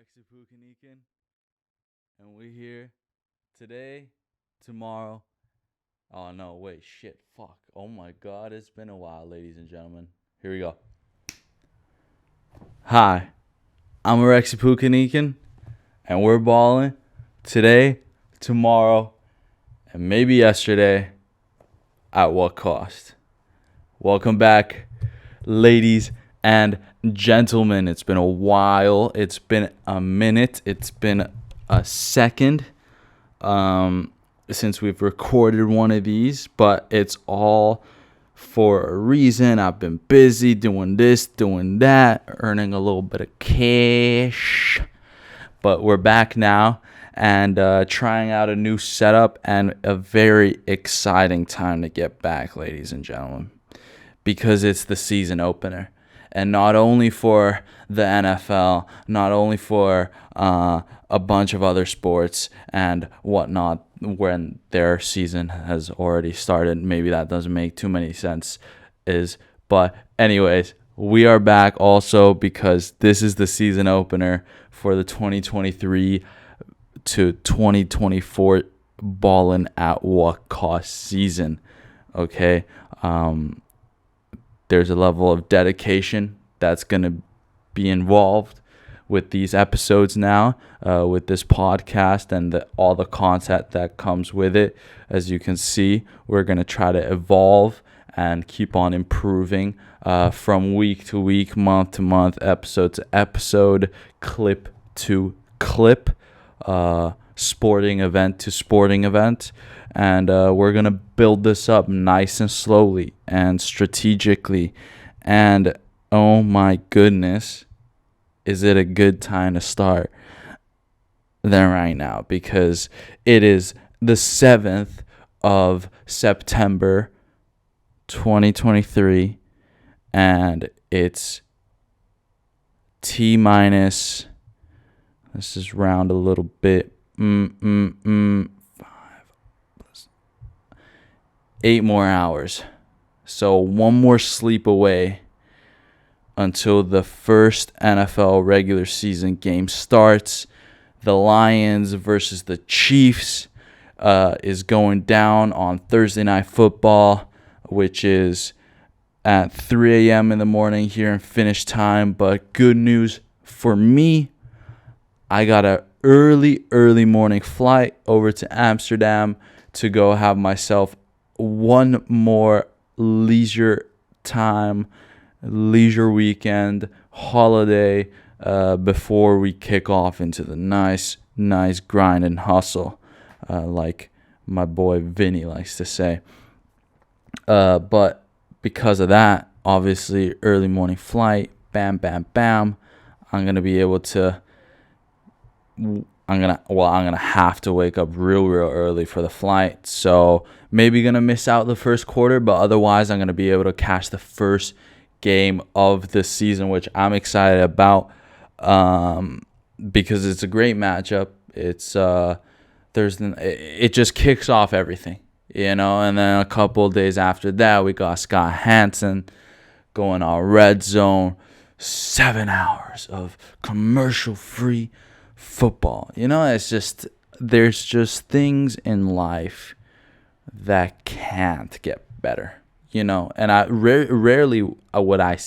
And we're here today, tomorrow. Oh no, wait, shit, fuck. Oh my god, it's been a while, ladies and gentlemen. Here we go. Hi, I'm Alexi Pukanikin, and we're balling today, tomorrow, and maybe yesterday. At what cost? Welcome back, ladies and gentlemen. It's been a while. It's been a minute. It's been a second since we've recorded one of these, but it's all for a reason. I've been busy doing this, doing that, earning a little bit of cash. But we're back now and trying out a new setup, and a very exciting time to get back, ladies and gentlemen, because it's the season opener. And not only for the NFL, not only for a bunch of other sports and whatnot, when their season has already started. Maybe that doesn't make too many sense. But anyways, we are back also because this is the season opener for the 2023 to 2024 Ballin at what cost season. Okay. There's a level of dedication that's going to be involved with these episodes now, with this podcast and all the content that comes with it. As you can see, we're going to try to evolve and keep on improving from week to week, month to month, episode to episode, clip to clip, sporting event to sporting event. And we're going to build this up nice and slowly and strategically. And oh my goodness, is it a good time to start then right now? Because it is the 7th of September, 2023. And it's T minus, let's just round a little bit, 8 more hours. So one more sleep away until the first NFL regular season game starts. The Lions versus the Chiefs is going down on Thursday Night Football, which is at 3 a.m. in the morning here in Finnish time. But good news for me, I got an early morning flight over to Amsterdam to go have myself one more leisure weekend, holiday, before we kick off into the nice grind and hustle, like my boy Vinny likes to say. But because of that, obviously, early morning flight, bam, I'm gonna have to wake up real early for the flight. So maybe gonna miss out the first quarter, but otherwise I'm gonna be able to catch the first game of the season, which I'm excited about, because it's a great matchup. It's it just kicks off everything, and then a couple of days after that, we got Scott Hansen going on Red Zone, 7 hours of commercial-free football. It's just, there's just things in life that can't get better. And I rarely would I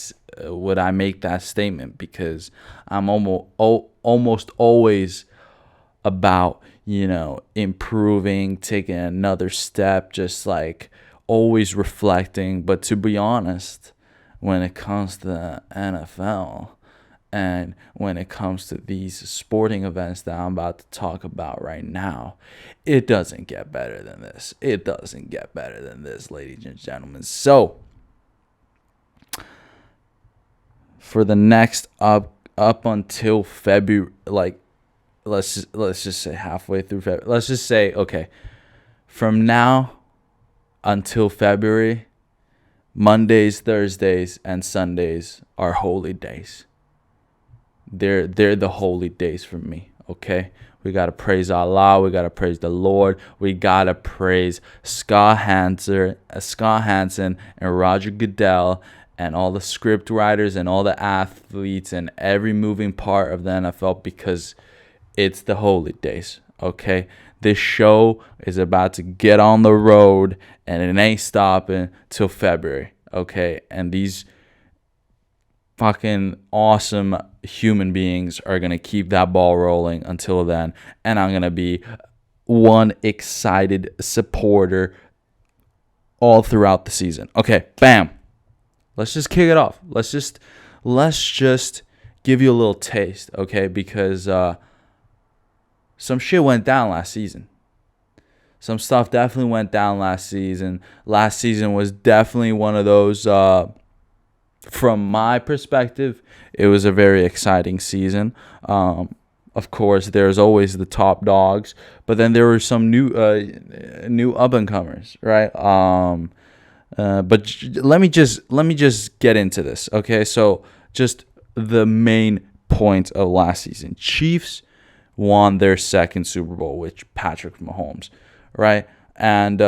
make that statement, because I'm almost always about improving, taking another step, just like always reflecting. But to be honest, when it comes to the NFL and when it comes to these sporting events that I'm about to talk about right now, it doesn't get better than this. It doesn't get better than this, ladies and gentlemen. So, for the next up until February, like let's just say halfway through February. Let's just say, okay, from now until February, Mondays, Thursdays, and Sundays are holy days. They're the holy days for me, okay? We got to praise Allah. We got to praise the Lord. We got to praise Scott Hansen and Roger Goodell and all the script writers and all the athletes and every moving part of the NFL, because it's the holy days, okay? This show is about to get on the road, and it ain't stopping till February, okay? And these fucking awesome human beings are going to keep that ball rolling until then, and I'm going to be one excited supporter all throughout the season. Okay, bam. Let's just kick it off. Let's just give you a little taste, okay? Because some shit went down last season. Some stuff definitely went down last season. Last season was definitely one of those, from my perspective, it was a very exciting season. Of course, there's always the top dogs, but then there were some new up and comers, right? But let me just get into this, okay? So just the main point of last season: Chiefs won their second Super Bowl with Patrick Mahomes, right? And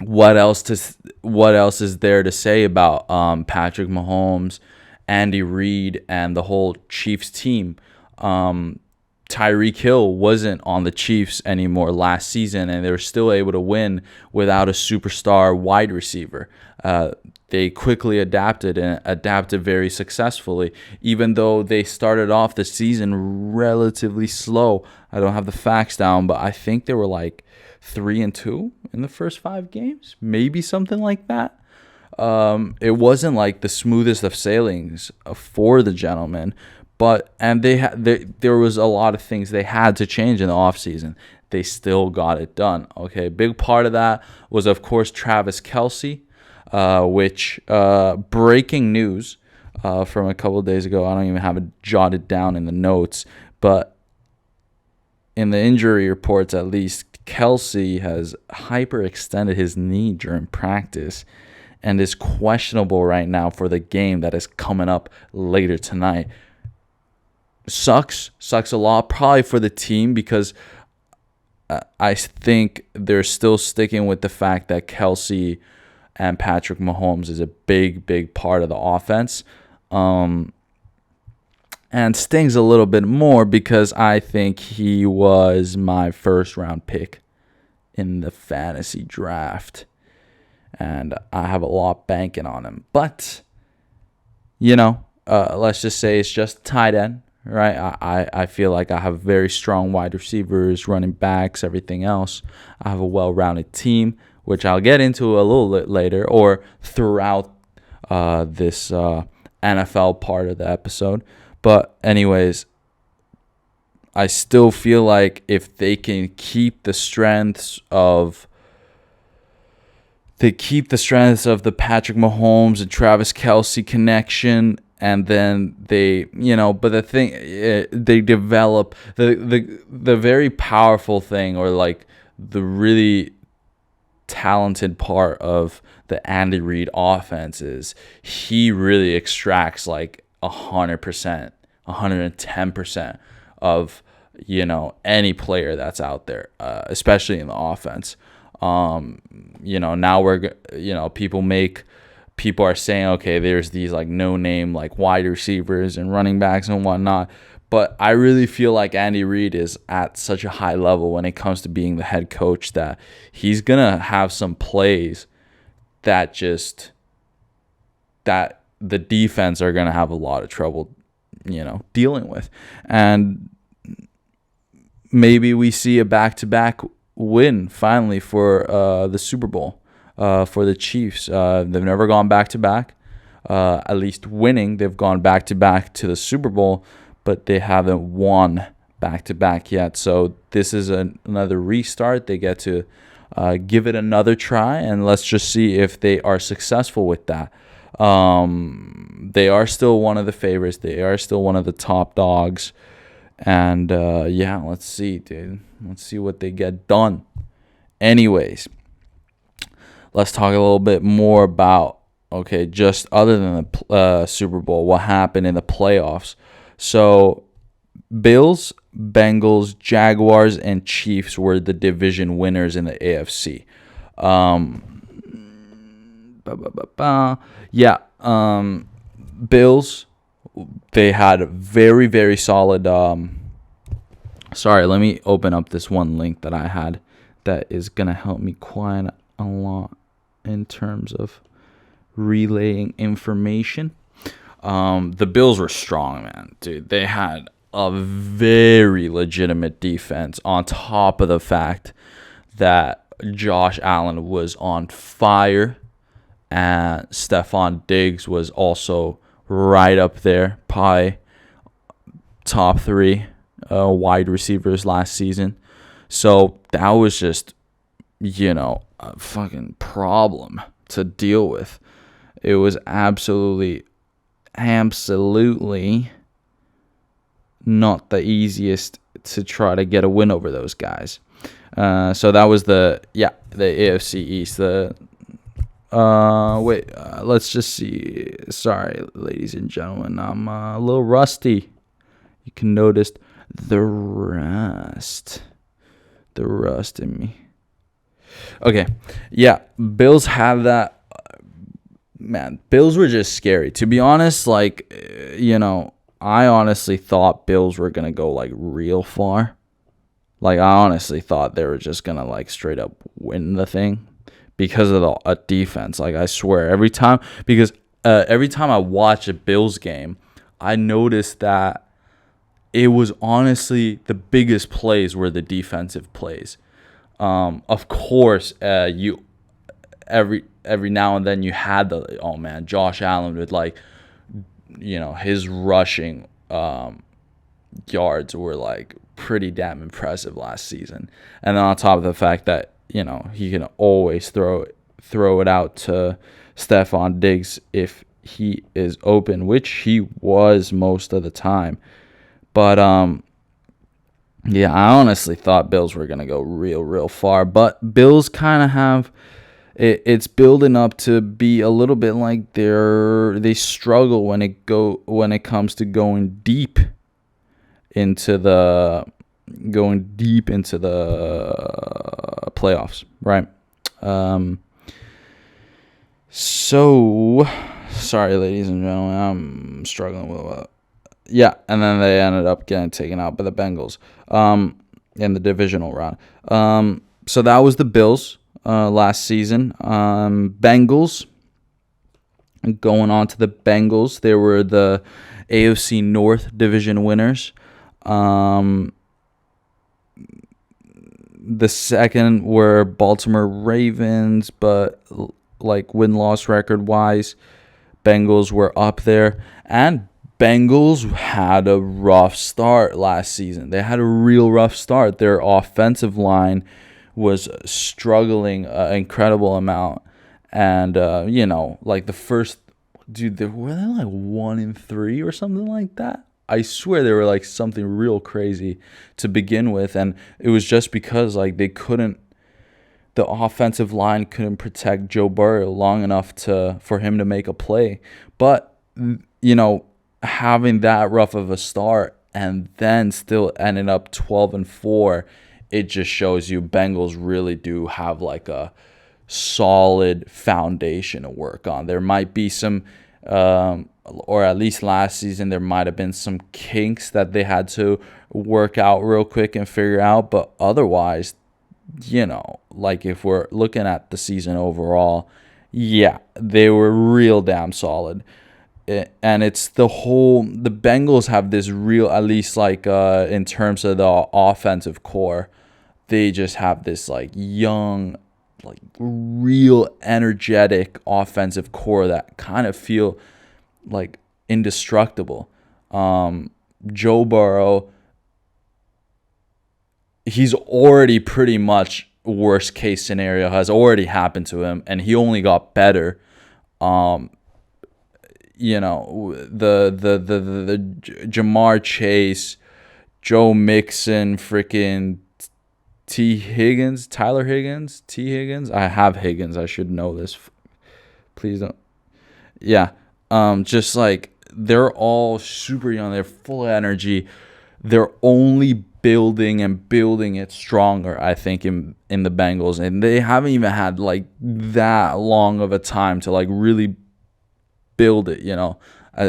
what else is there to say about Patrick Mahomes, Andy Reid, and the whole Chiefs team? Tyreek Hill wasn't on the Chiefs anymore last season, and they were still able to win without a superstar wide receiver. They quickly adapted very successfully, even though they started off the season relatively slow. I don't have the facts down, but I think they were like 3-2 in the first 5 games, maybe something like that. It wasn't like the smoothest of sailings for the gentlemen, and there was a lot of things they had to change in the offseason. They still got it done. Okay, big part of that was, of course, Travis Kelce, which breaking news from a couple of days ago. I don't even have it jotted down in the notes, but in the injury reports, at least, Kelce has hyperextended his knee during practice and is questionable right now for the game that is coming up later tonight. Sucks a lot, probably for the team, because I think they're still sticking with the fact that Kelce and Patrick Mahomes is a big part of the offense. And stings a little bit more because I think he was my first round pick in the fantasy draft, and I have a lot banking on him. But, let's just say it's just tight end, right? I feel like I have very strong wide receivers, running backs, everything else. I have a well-rounded team, which I'll get into a little bit later or throughout this NFL part of the episode. But anyways, I still feel like if they can keep the strengths of the Patrick Mahomes and Travis Kelce connection, and then they develop the very powerful thing, or like the really talented part of the Andy Reid offense is he really extracts like 100%, 110% of any player that's out there, especially in the offense. Now people are saying, okay, there's these like no name like wide receivers and running backs and whatnot, but I really feel like Andy Reid is at such a high level when it comes to being the head coach that he's gonna have some plays that the defense are gonna have a lot of trouble dealing with. And maybe we see a back-to-back win finally for the Super Bowl for the Chiefs. They've never gone back-to-back. At least winning, they've gone back-to-back to the Super Bowl, but they haven't won back-to-back yet. So this is another restart. They get to give it another try, and let's just see if they are successful with that. They are still one of the favorites. They are still one of the top dogs. And, let's see, dude. Let's see what they get done. Anyways, let's talk a little bit more about, just other than the Super Bowl, what happened in the playoffs. So, Bills, Bengals, Jaguars, and Chiefs were the division winners in the AFC. Bills, they had very, very solid. Sorry, let me open up this one link that I had that is going to help me quite a lot in terms of relaying information. The Bills were strong, man. Dude, they had a very legitimate defense on top of the fact that Josh Allen was on fire and Stephon Diggs was also right up there, probably top 3 wide receivers last season. So that was just, a fucking problem to deal with. It was absolutely not the easiest to try to get a win over those guys. So that was the AFC East. Let's just see. Sorry, ladies and gentlemen, I'm a little rusty. You can notice the rust in me. Okay, yeah, Bills have that. Man, Bills were just scary. To be honest, I honestly thought Bills were going to go, real far. I honestly thought they were just going to, straight up win the thing because of the defense. I swear, every time I watch a Bills game, I noticed that it was honestly the biggest plays were the defensive plays. Of course, every now and then you had Josh Allen with his rushing yards were pretty damn impressive last season. And then on top of the fact that he can always throw it out to Stephon Diggs if he is open, which he was most of the time. But I honestly thought Bills were gonna go real far. But Bills kind of have it's building up to be a little bit like they struggle when it comes to going deep into the playoffs, right? So sorry, ladies and gentlemen, I'm struggling with and then they ended up getting taken out by the Bengals in the divisional round. So that was the Bills last season. Bengals, going on to the Bengals, they were the AFC North division winners. The second were Baltimore Ravens, but win-loss record-wise, Bengals were up there. And Bengals had a rough start last season. They had a real rough start. Their offensive line was struggling an incredible amount. And, the first, dude, were they 1-3 or something like that? I swear they were something real crazy to begin with. And it was just because the offensive line couldn't protect Joe Burrow long enough for him to make a play. But, having that rough of a start and then still ending up 12-4, it just shows you Bengals really do have a solid foundation to work on. There might be some, or at least last season, there might have been some kinks that they had to work out real quick and figure out. But otherwise, if we're looking at the season overall, they were real damn solid. And it's the Bengals have this real, at least in terms of the offensive core, they just have this young, real energetic offensive core that kind of feel indestructible. Joe Burrow, he's already pretty much worst case scenario has already happened to him, and he only got better. The Jamar Chase, Joe Mixon, freaking Tyler Higgins. I have Higgins. I should know this. Please don't. Yeah. Just they're all super young. They're full of energy. They're only building it stronger, I think, in the Bengals. And they haven't even had that long of a time to really build it,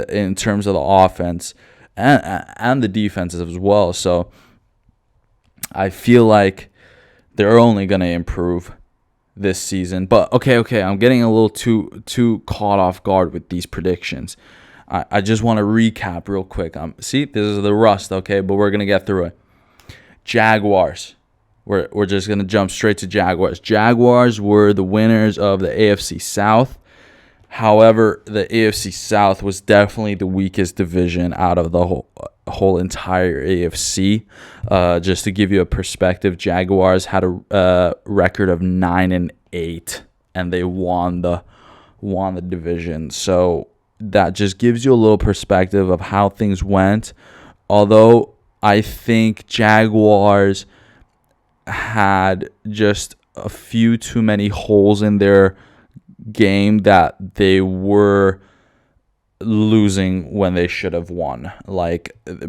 in terms of the offense and the defenses as well. So I feel like they're only going to improve this season. But okay, I'm getting a little too caught off guard with these predictions. I just want to recap real quick. See, this is the rust, okay, but we're going to get through it. Jaguars. We're just going to jump straight to Jaguars. Jaguars were the winners of the AFC South. However, the AFC South was definitely the weakest division out of the whole entire AFC. Just to give you a perspective, Jaguars had a record of 9-8, and they won the division. So that just gives you a little perspective of how things went. Although I think Jaguars had just a few too many holes in their game that they were losing when they should have won.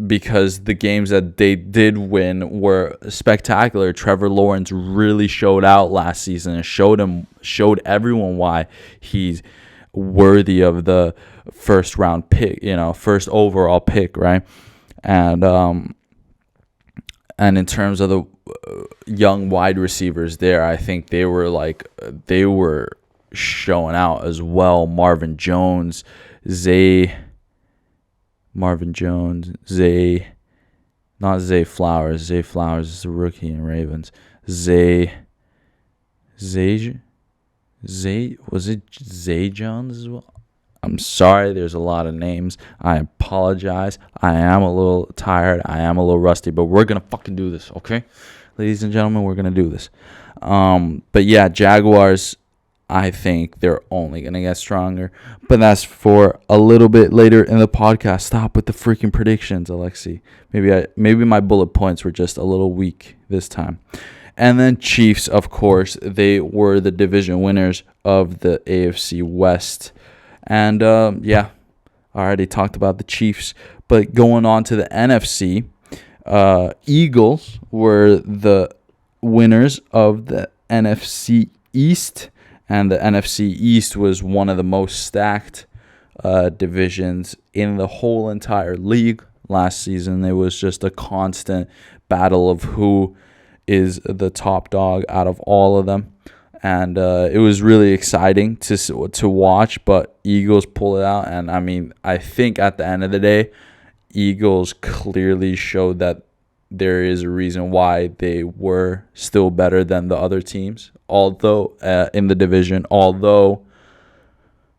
Because the games that they did win were spectacular. Trevor Lawrence really showed out last season and showed everyone why he's worthy of the first round pick, first overall pick, right? And in terms of the young wide receivers there, I think they were showing out as well. Marvin Jones, not Zay Flowers. Zay Flowers is a rookie in Ravens. Zay, was it Zay Jones as well? I'm sorry, there's a lot of names. I apologize. I am a little tired. I am a little rusty, but we're going to fucking do this, okay? Ladies and gentlemen, we're going to do this. But yeah, Jaguars, I think they're only going to get stronger. But that's for a little bit later in the podcast. Stop with the freaking predictions, Alexi. Maybe my bullet points were just a little weak this time. And then Chiefs, of course, they were the division winners of the AFC West. And, I already talked about the Chiefs. But going on to the NFC, Eagles were the winners of the NFC East. And the NFC East was one of the most stacked divisions in the whole entire league last season. It was just a constant battle of who is the top dog out of all of them. And it was really exciting to watch, but Eagles pull it out. And, I think at the end of the day, Eagles clearly showed that there is a reason why they were still better than the other teams. Although in the division, although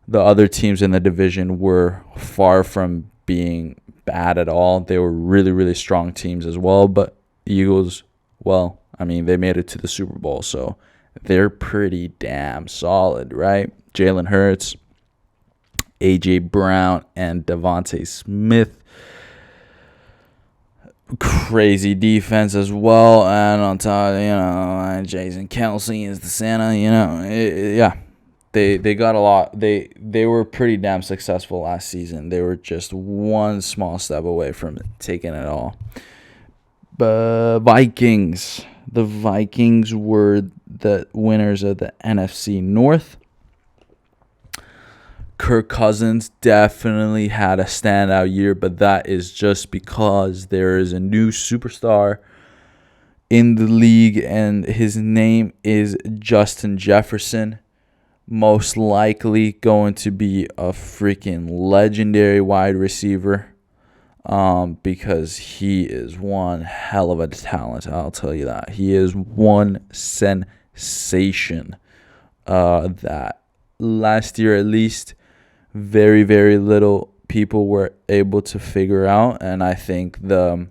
the other teams in the division were far from being bad at all, they were really, really strong teams as well. But Eagles, they made it to the Super Bowl, so they're pretty damn solid, right? Jalen Hurts, A.J. Brown, and Devontae Smith. Crazy defense as well. And on top, Jason Kelsey is the Santa, They got a lot. They were pretty damn successful last season. They were just one small step away from taking it all. But Vikings. The Vikings were the winners of the NFC North. Kirk Cousins definitely had a standout year, but that is just because there is a new superstar in the league, and his name is Justin Jefferson. Most likely going to be a freaking legendary wide receiver. Because he is one hell of a talent, I'll tell you that. He is one sensation that last year at least very, very little people were able to figure out. And I think the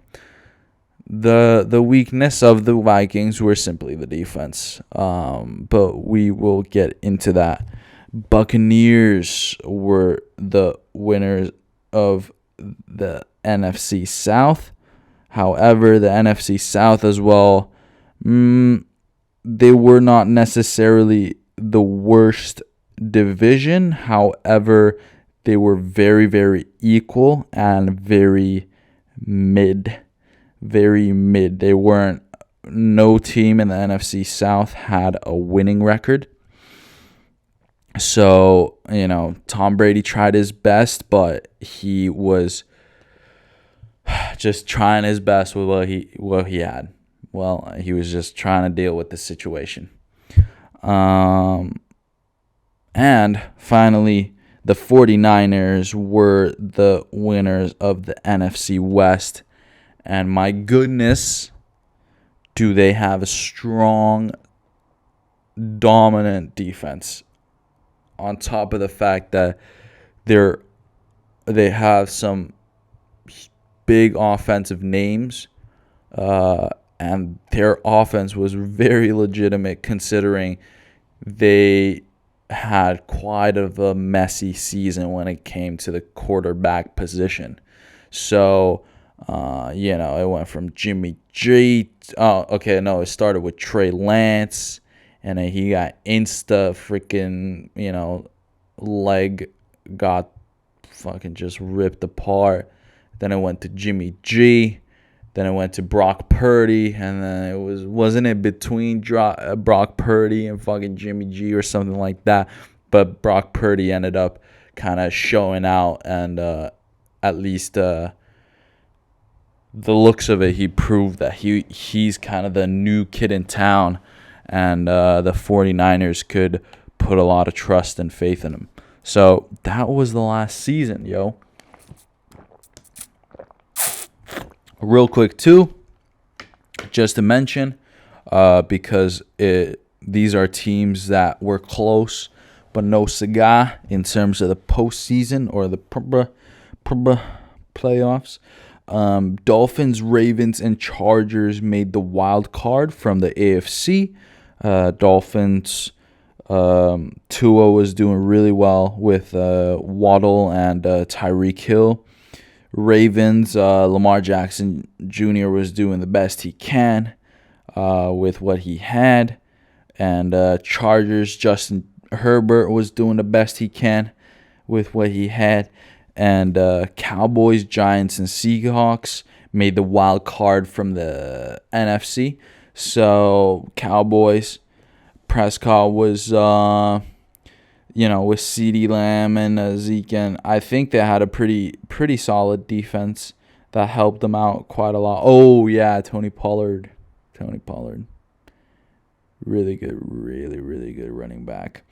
weakness of the Vikings were simply the defense. But we will get into that. Buccaneers were the winners of the NFC South. However, the NFC South as well, they were not necessarily the worst division. However, they were very, very equal and very mid. They weren't, no team in the NFC South had a winning record. So, Tom Brady tried his best, but he was just trying his best with what he had. Well, he was just trying to deal with the situation. Um, and finally, the 49ers were the winners of the NFC West. And my goodness, do they have a strong, dominant defense, on top of the fact that they have some big offensive names, and their offense was very legitimate considering they had quite of a messy season when it came to the quarterback position. So, it went from Jimmy G. Oh, okay, no, it started with Trey Lance, and then he got freaking, leg got fucking just ripped apart. Then it went to Jimmy G. Then it went to Brock Purdy, and then wasn't it between Brock Purdy and fucking Jimmy G or something like that? But Brock Purdy ended up kind of showing out, and at least the looks of it, he proved that he's kind of the new kid in town, and the 49ers could put a lot of trust and faith in him. So that was the last season, yo. Real quick, too, just to mention, because these are teams that were close but no cigar in terms of the postseason or the playoffs. Dolphins, Ravens, and Chargers made the wild card from the AFC. Dolphins, Tua was doing really well with Waddle and Tyreek Hill. Ravens, Lamar Jackson Jr. was doing the best he can with what he had. And Chargers, Justin Herbert was doing the best he can with what he had. And Cowboys, Giants, and Seahawks made the wild card from the NFC. So Cowboys, Prescott was, with CeeDee Lamb and Zeke, and I think they had a pretty solid defense that helped them out quite a lot. Oh yeah, Tony Pollard, really good, really good running back.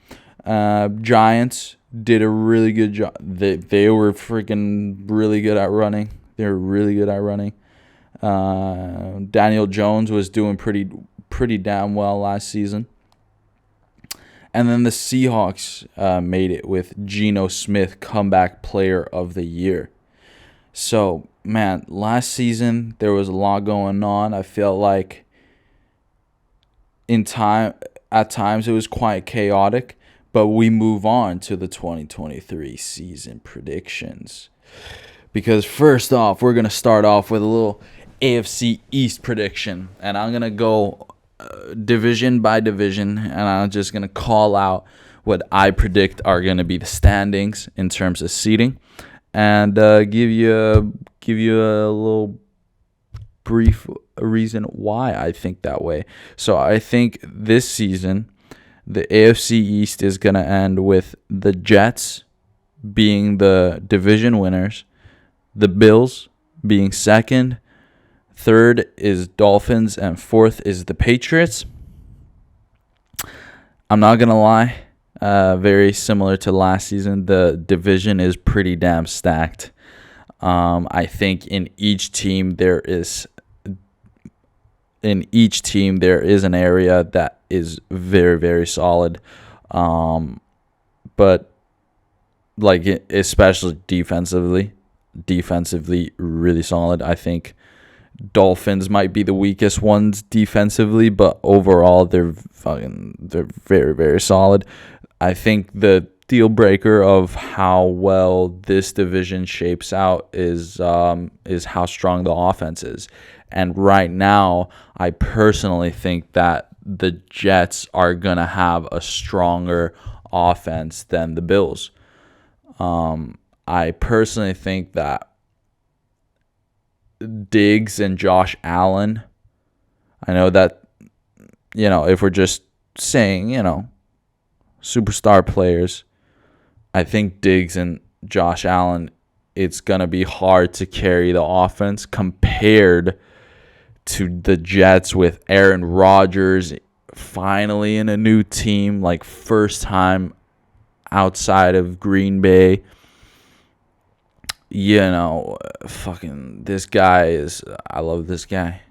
Giants did a really good job. They were freaking really good at running. Daniel Jones was doing pretty damn well last season. And then the Seahawks made it with Geno Smith comeback player of the year. So, man, last season there was a lot going on. I felt like at times it was quite chaotic, but we move on to the 2023 season predictions. Because first off, we're going to start off with a little AFC East prediction. And I'm going to go division by division, and I'm just going to call out what I predict are going to be the standings in terms of seeding, and give you a little brief reason why I think that way. So I think this season, the AFC East is going to end with the Jets being the division winners, the Bills being second, third is Dolphins, and fourth is the Patriots. I'm not going to lie, very similar to last season, the division is pretty damn stacked. I think in each team there is an area that is very, very solid. But like especially defensively really solid. I think Dolphins might be the weakest ones defensively, but overall they're very, very solid. I think the deal breaker of how well this division shapes out is how strong the offense is. And right now, I personally think that the Jets are going to have a stronger offense than the Bills. I personally think that Diggs and Josh Allen, I know that, if we're just saying, superstar players. I think Diggs and Josh Allen, it's going to be hard to carry the offense compared to the Jets with Aaron Rodgers finally in a new team, like first time outside of Green Bay. You know, fucking this guy is, I love this guy.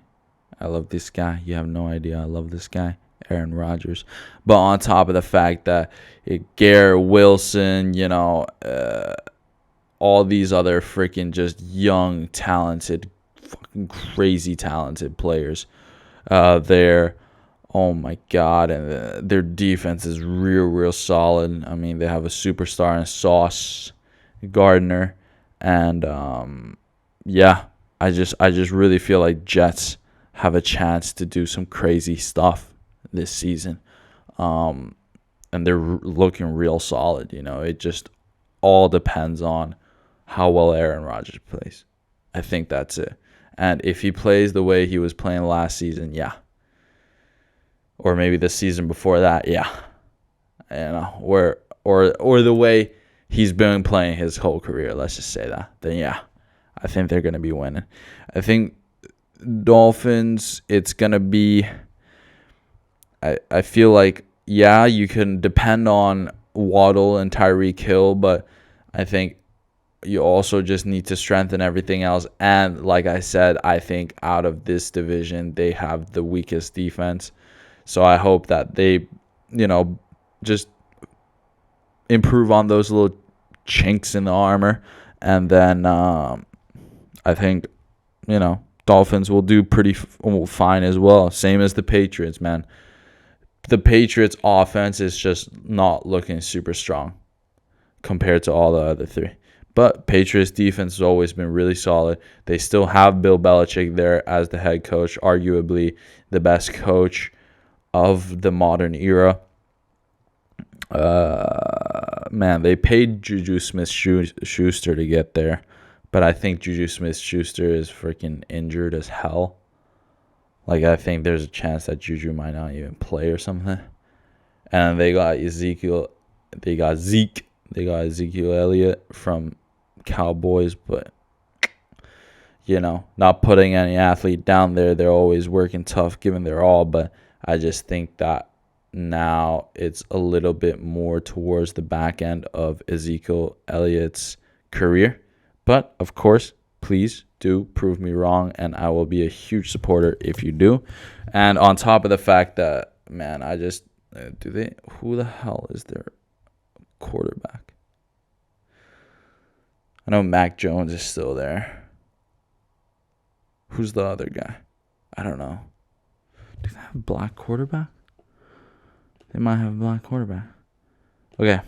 I love this guy. You have no idea. I love this guy, Aaron Rodgers. But on top of the fact that Garrett Wilson, all these other freaking just young, talented, fucking crazy talented players there. Oh, my God. And their defense is real solid. I mean, they have a superstar in Sauce Gardner. And, I just really feel like Jets have a chance to do some crazy stuff this season. And they're looking real solid. It just all depends on how well Aaron Rodgers plays. I think that's it. And if he plays the way he was playing last season, yeah. Or maybe the season before that, yeah. Or the way he's been playing his whole career, let's just say that. Then yeah, I think they're going to be winning. I think Dolphins, it's going to be, I feel like, yeah, you can depend on Waddle and Tyreek Hill, but I think you also just need to strengthen everything else. And like I said, I think out of this division, they have the weakest defense. So I hope that they, just improve on those little chinks in the armor. And then I think, Dolphins will do pretty fine as well. Same as the Patriots, man. The Patriots offense is just not looking super strong compared to all the other three. But Patriots defense has always been really solid. They still have Bill Belichick there as the head coach, arguably the best coach of the modern era. Man, they paid Juju Smith-Schuster to get there. But I think Juju Smith-Schuster is freaking injured as hell. Like, I think there's a chance that Juju might not even play or something. And they got Ezekiel Elliott from Cowboys, but, not putting any athlete down there. They're always working tough, giving their all. But I just think that now it's a little bit more towards the back end of Ezekiel Elliott's career. But, of course, please do prove me wrong, and I will be a huge supporter if you do. And on top of the fact that, man, who the hell is their quarterback? I know Mac Jones is still there. Who's the other guy? I don't know. Do they have a black quarterback? They might have a black quarterback. Okay,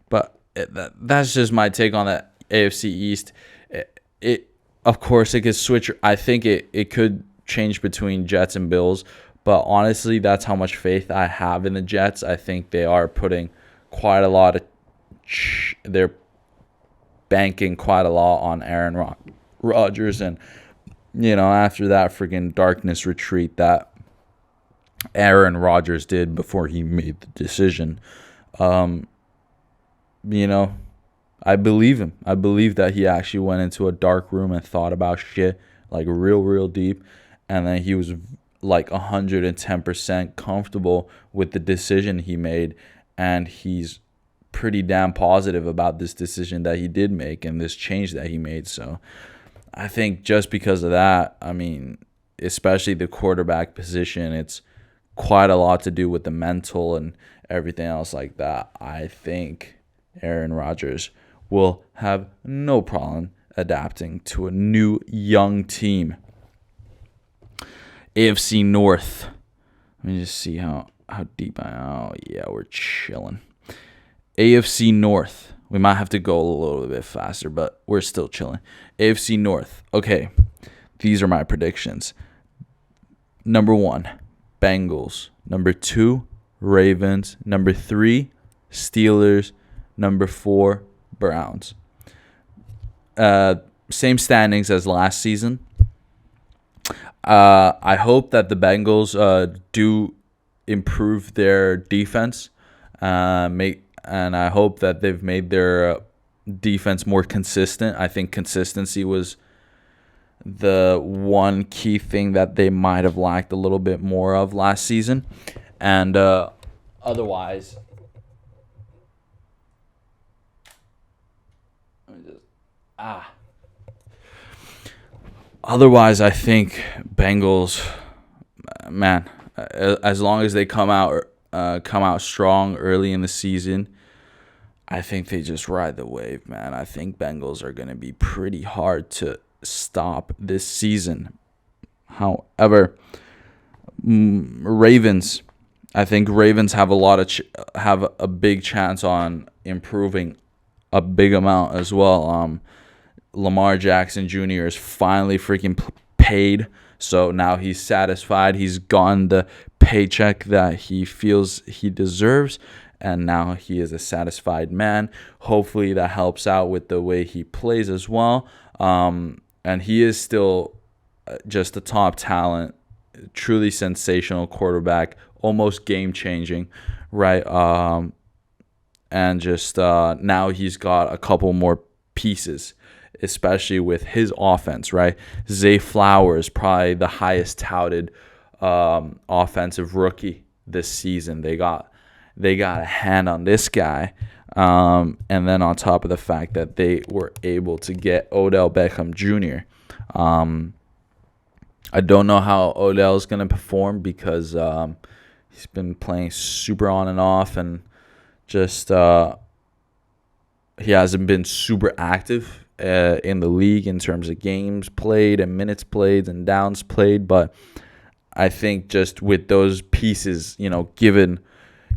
but that's just my take on that AFC East. It of course it could switch. I think it could change between Jets and Bills, but honestly, that's how much faith I have in the Jets. I think they are putting quite a lot of they're banking quite a lot on Aaron Rodgers, and after that freaking darkness retreat that Aaron Rodgers did before he made the decision, I believe him. I believe that he actually went into a dark room and thought about shit like real deep, and then he was like 110% comfortable with the decision he made, and he's pretty damn positive about this decision that he did make and this change that he made. So I think just because of that, I mean, especially the quarterback position, it's quite a lot to do with the mental and everything else like that. I think Aaron Rodgers will have no problem adapting to a new young team. AFC North. Let me just see how deep I am. Oh, yeah, we're chilling. AFC North. We might have to go a little bit faster, but we're still chilling. AFC North. Okay, these are my predictions. Number 1, Bengals. Number 2, Ravens. Number 3, Steelers. Number 4, Browns. Same standings as last season. I hope that the Bengals do improve their defense. and I hope that they've made their defense more consistent. I think consistency was the one key thing that they might have lacked a little bit more of last season. And otherwise, otherwise, I think Bengals, man, as long as they come out strong early in the season, I think they just ride the wave, man. I think Bengals are going to be pretty hard to stop this season. However, Ravens, I think Ravens have have a big chance on improving a big amount as well. Lamar Jackson Jr. is finally freaking paid, so now he's satisfied. He's gotten the paycheck that he feels he deserves, and now he is a satisfied man. Hopefully that helps out with the way he plays as well. And he is still just a top talent, truly sensational quarterback, almost game-changing, right? And just now he's got a couple more pieces, especially with his offense, right? Zay Flowers, probably the highest touted offensive rookie this season. They got a hand on this guy. And then on top of the fact that they were able to get Odell Beckham Jr. I don't know how Odell is going to perform because he's been playing super on and off, and just he hasn't been super active in the league in terms of games played and minutes played and downs played. But I think just with those pieces, given,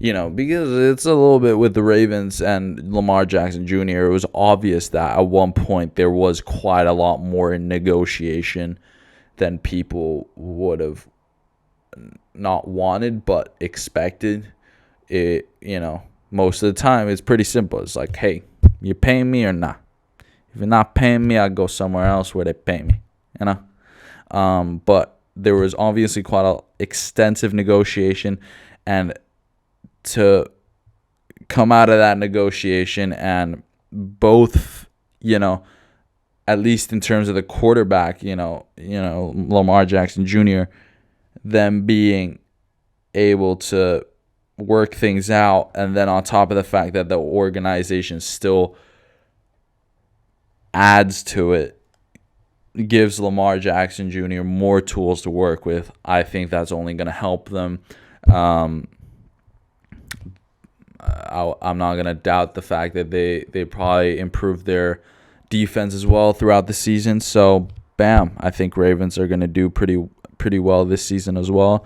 because it's a little bit with the Ravens and Lamar Jackson Jr., it was obvious that at one point there was quite a lot more in negotiation than people would have not wanted but expected. It, most of the time it's pretty simple. It's like, hey, you paying me or not? If you're not paying me, I'll go somewhere else where they pay me, But there was obviously quite an extensive negotiation, and to come out of that negotiation and both, at least in terms of the quarterback, Lamar Jackson Jr., them being able to work things out, and then on top of the fact that the organization still adds to it, gives Lamar Jackson Jr. more tools to work with. I think that's only going to help them. I'm not going to doubt the fact that they probably improved their defense as well throughout the season. So, bam, I think Ravens are going to do pretty well this season as well.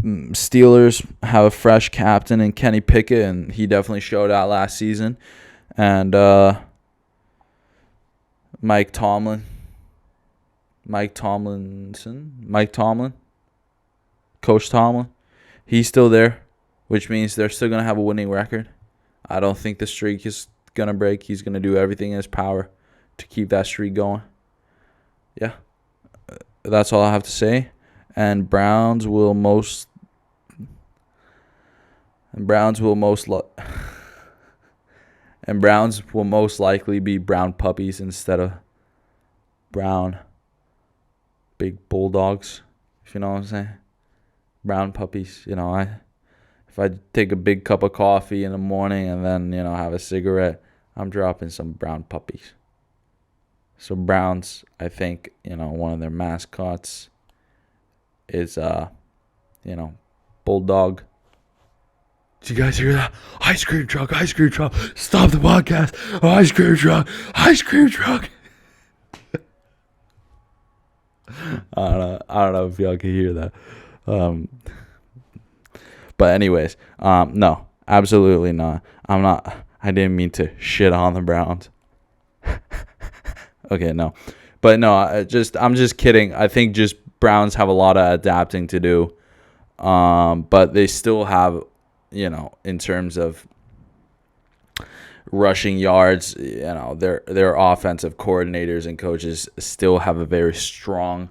Steelers have a fresh captain in Kenny Pickett, and he definitely showed out last season. And Mike Tomlin, Coach Tomlin, he's still there, which means they're still going to have a winning record. I don't think the streak is going to break. He's going to do everything in his power to keep that streak going. Yeah, that's all I have to say. And Browns will most likely be brown puppies instead of brown big bulldogs, if you know what I'm saying. Brown puppies, if I take a big cup of coffee in the morning and then, have a cigarette, I'm dropping some brown puppies. So Browns, I think, one of their mascots is bulldog. Did you guys hear that? Ice cream truck, stop the podcast. Ice cream truck. I don't know if y'all can hear that. But anyways, no, absolutely not. I didn't mean to shit on the Browns. Okay, no. But no, I'm just kidding. I think just Browns have a lot of adapting to do. But they still have, in terms of rushing yards, their offensive coordinators and coaches still have a very strong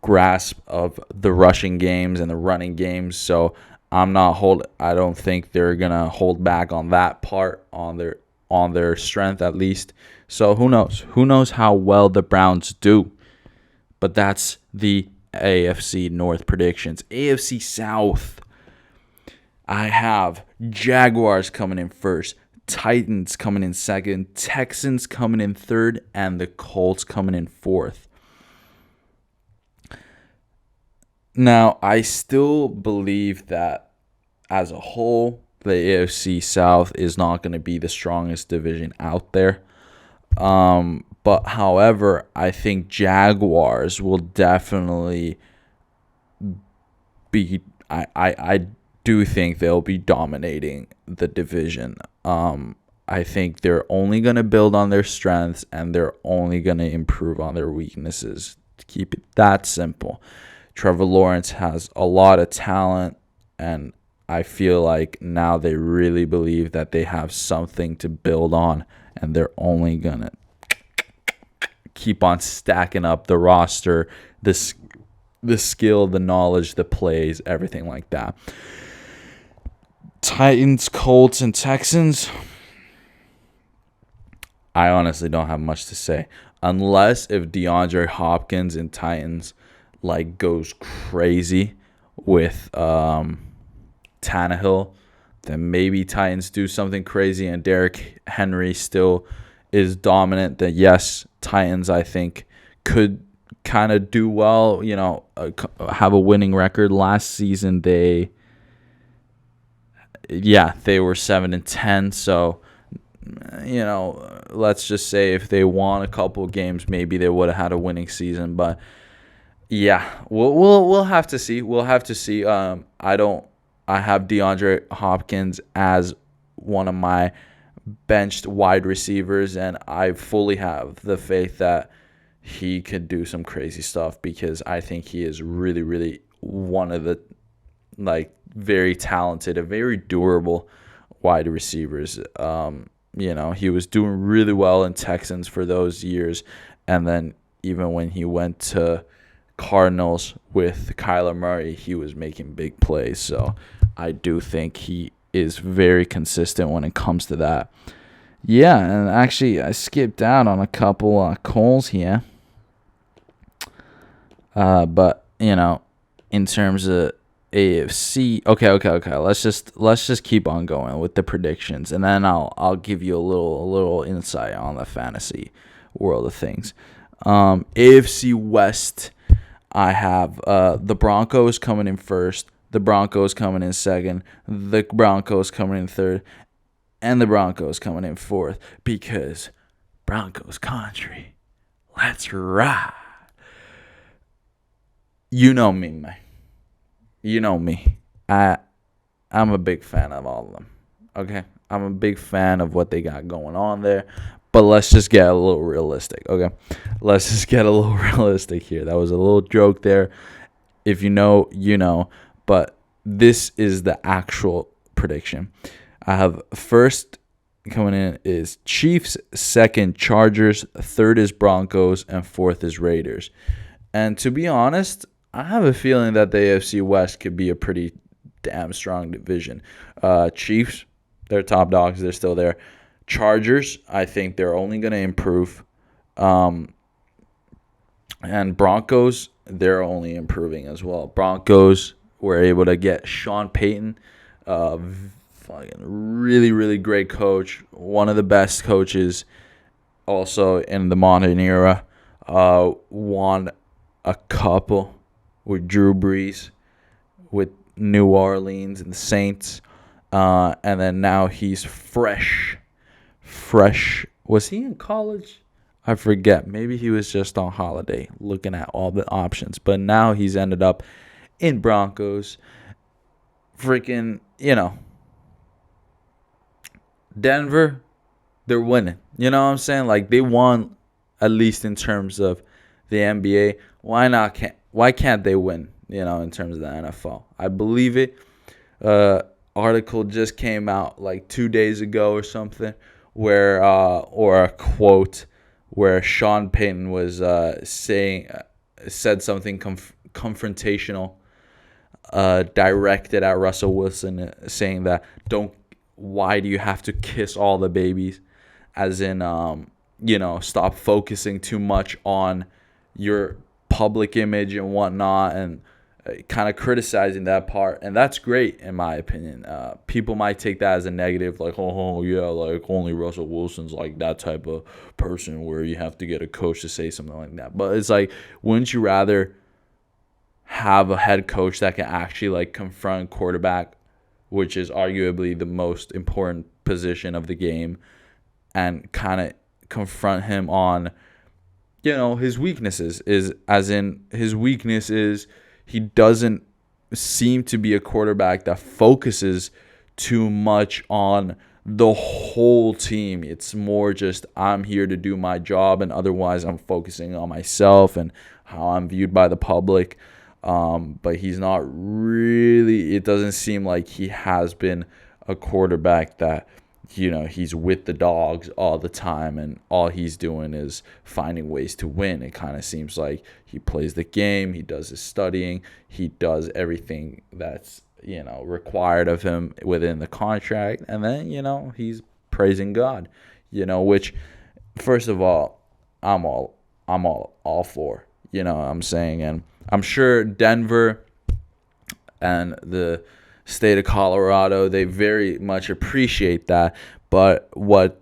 grasp of the rushing games and the running games. So I don't think they're gonna hold back on that part, on their strength at least. So who knows? Who knows how well the Browns do? But that's the AFC North predictions. AFC South, I have Jaguars coming in first, Titans coming in second, Texans coming in third, and the Colts coming in fourth. Now, I still believe that as a whole, the AFC South is not going to be the strongest division out there. But however, I think Jaguars will definitely be. I do think they'll be dominating the division. I think they're only going to build on their strengths and they're only going to improve on their weaknesses. To keep it that simple. Trevor Lawrence has a lot of talent, and I feel like now they really believe that they have something to build on, and they're only going to keep on stacking up the roster, the skill, the knowledge, the plays, everything like that. Titans, Colts, and Texans, I honestly don't have much to say. Unless if DeAndre Hopkins and Titans goes crazy with Tannehill, then maybe Titans do something crazy and Derrick Henry still is dominant. Then yes, Titans I think could kind of do well. Have a winning record. Last season they were 7-10. So let's just say if they won a couple games, maybe they would have had a winning season. But yeah, we'll have to see. We'll have to see. I have DeAndre Hopkins as one of my benched wide receivers, and I fully have the faith that he could do some crazy stuff because I think he is really, really one of the very talented and very durable wide receivers. He was doing really well in Texans for those years, and then even when he went to Cardinals with Kyler Murray, he was making big plays. So I do think he is very consistent when it comes to that. Yeah, and actually I skipped out on a couple calls here. But in terms of AFC, okay. Let's just keep on going with the predictions, and then I'll give you a little insight on the fantasy world of things. AFC West, I have the Broncos coming in first, the Broncos coming in second, the Broncos coming in third, and the Broncos coming in fourth because Broncos country. Let's ride. You know me, man. You know me. I'm a big fan of all of them. Okay? I'm a big fan of what they got going on there. But let's just get a little realistic, okay? Let's just get a little realistic here. That was a little joke there. If you know, you know. But this is the actual prediction. I have first coming in is Chiefs, second Chargers, third is Broncos, and fourth is Raiders. And to be honest, I have a feeling that the AFC West could be a pretty damn strong division. Chiefs, they're top dogs. They're still there. Chargers, I think they're only going to improve. And Broncos, they're only improving as well. Broncos were able to get Sean Payton, fucking really, really great coach, one of the best coaches also in the modern era. Won a couple with Drew Brees, with New Orleans and the Saints. And then now he's fresh. Was he in college? I forget. Maybe he was just on holiday looking at all the options. But now he's ended up in Broncos. Freaking, Denver, they're winning. You know what I'm saying? Like, they won, at least in terms of the NBA. Why can't they win, in terms of the NFL? I believe it. Article just came out like 2 days ago or something, where or a quote where Sean Payton was said something confrontational directed at Russell Wilson, saying that why do you have to kiss all the babies? As in, stop focusing too much on your public image and whatnot, and kind of criticizing that part. And that's great, in my opinion. People might take that as a negative, like, oh, yeah, like, only Russell Wilson's like that type of person where you have to get a coach to say something like that. But it's like, wouldn't you rather have a head coach that can actually, like, confront quarterback, which is arguably the most important position of the game, and kind of confront him on, his weaknesses? His weakness is he doesn't seem to be a quarterback that focuses too much on the whole team. It's more just, I'm here to do my job, and otherwise I'm focusing on myself and how I'm viewed by the public. But he's not really, it doesn't seem like he has been a quarterback that, he's with the dogs all the time and all he's doing is finding ways to win. It kind of seems like he plays the game, he does his studying, he does everything that's, required of him within the contract. And then, he's praising God, which, first of all, I'm all for, what I'm saying. And I'm sure Denver and the state of Colorado, they very much appreciate that. But what,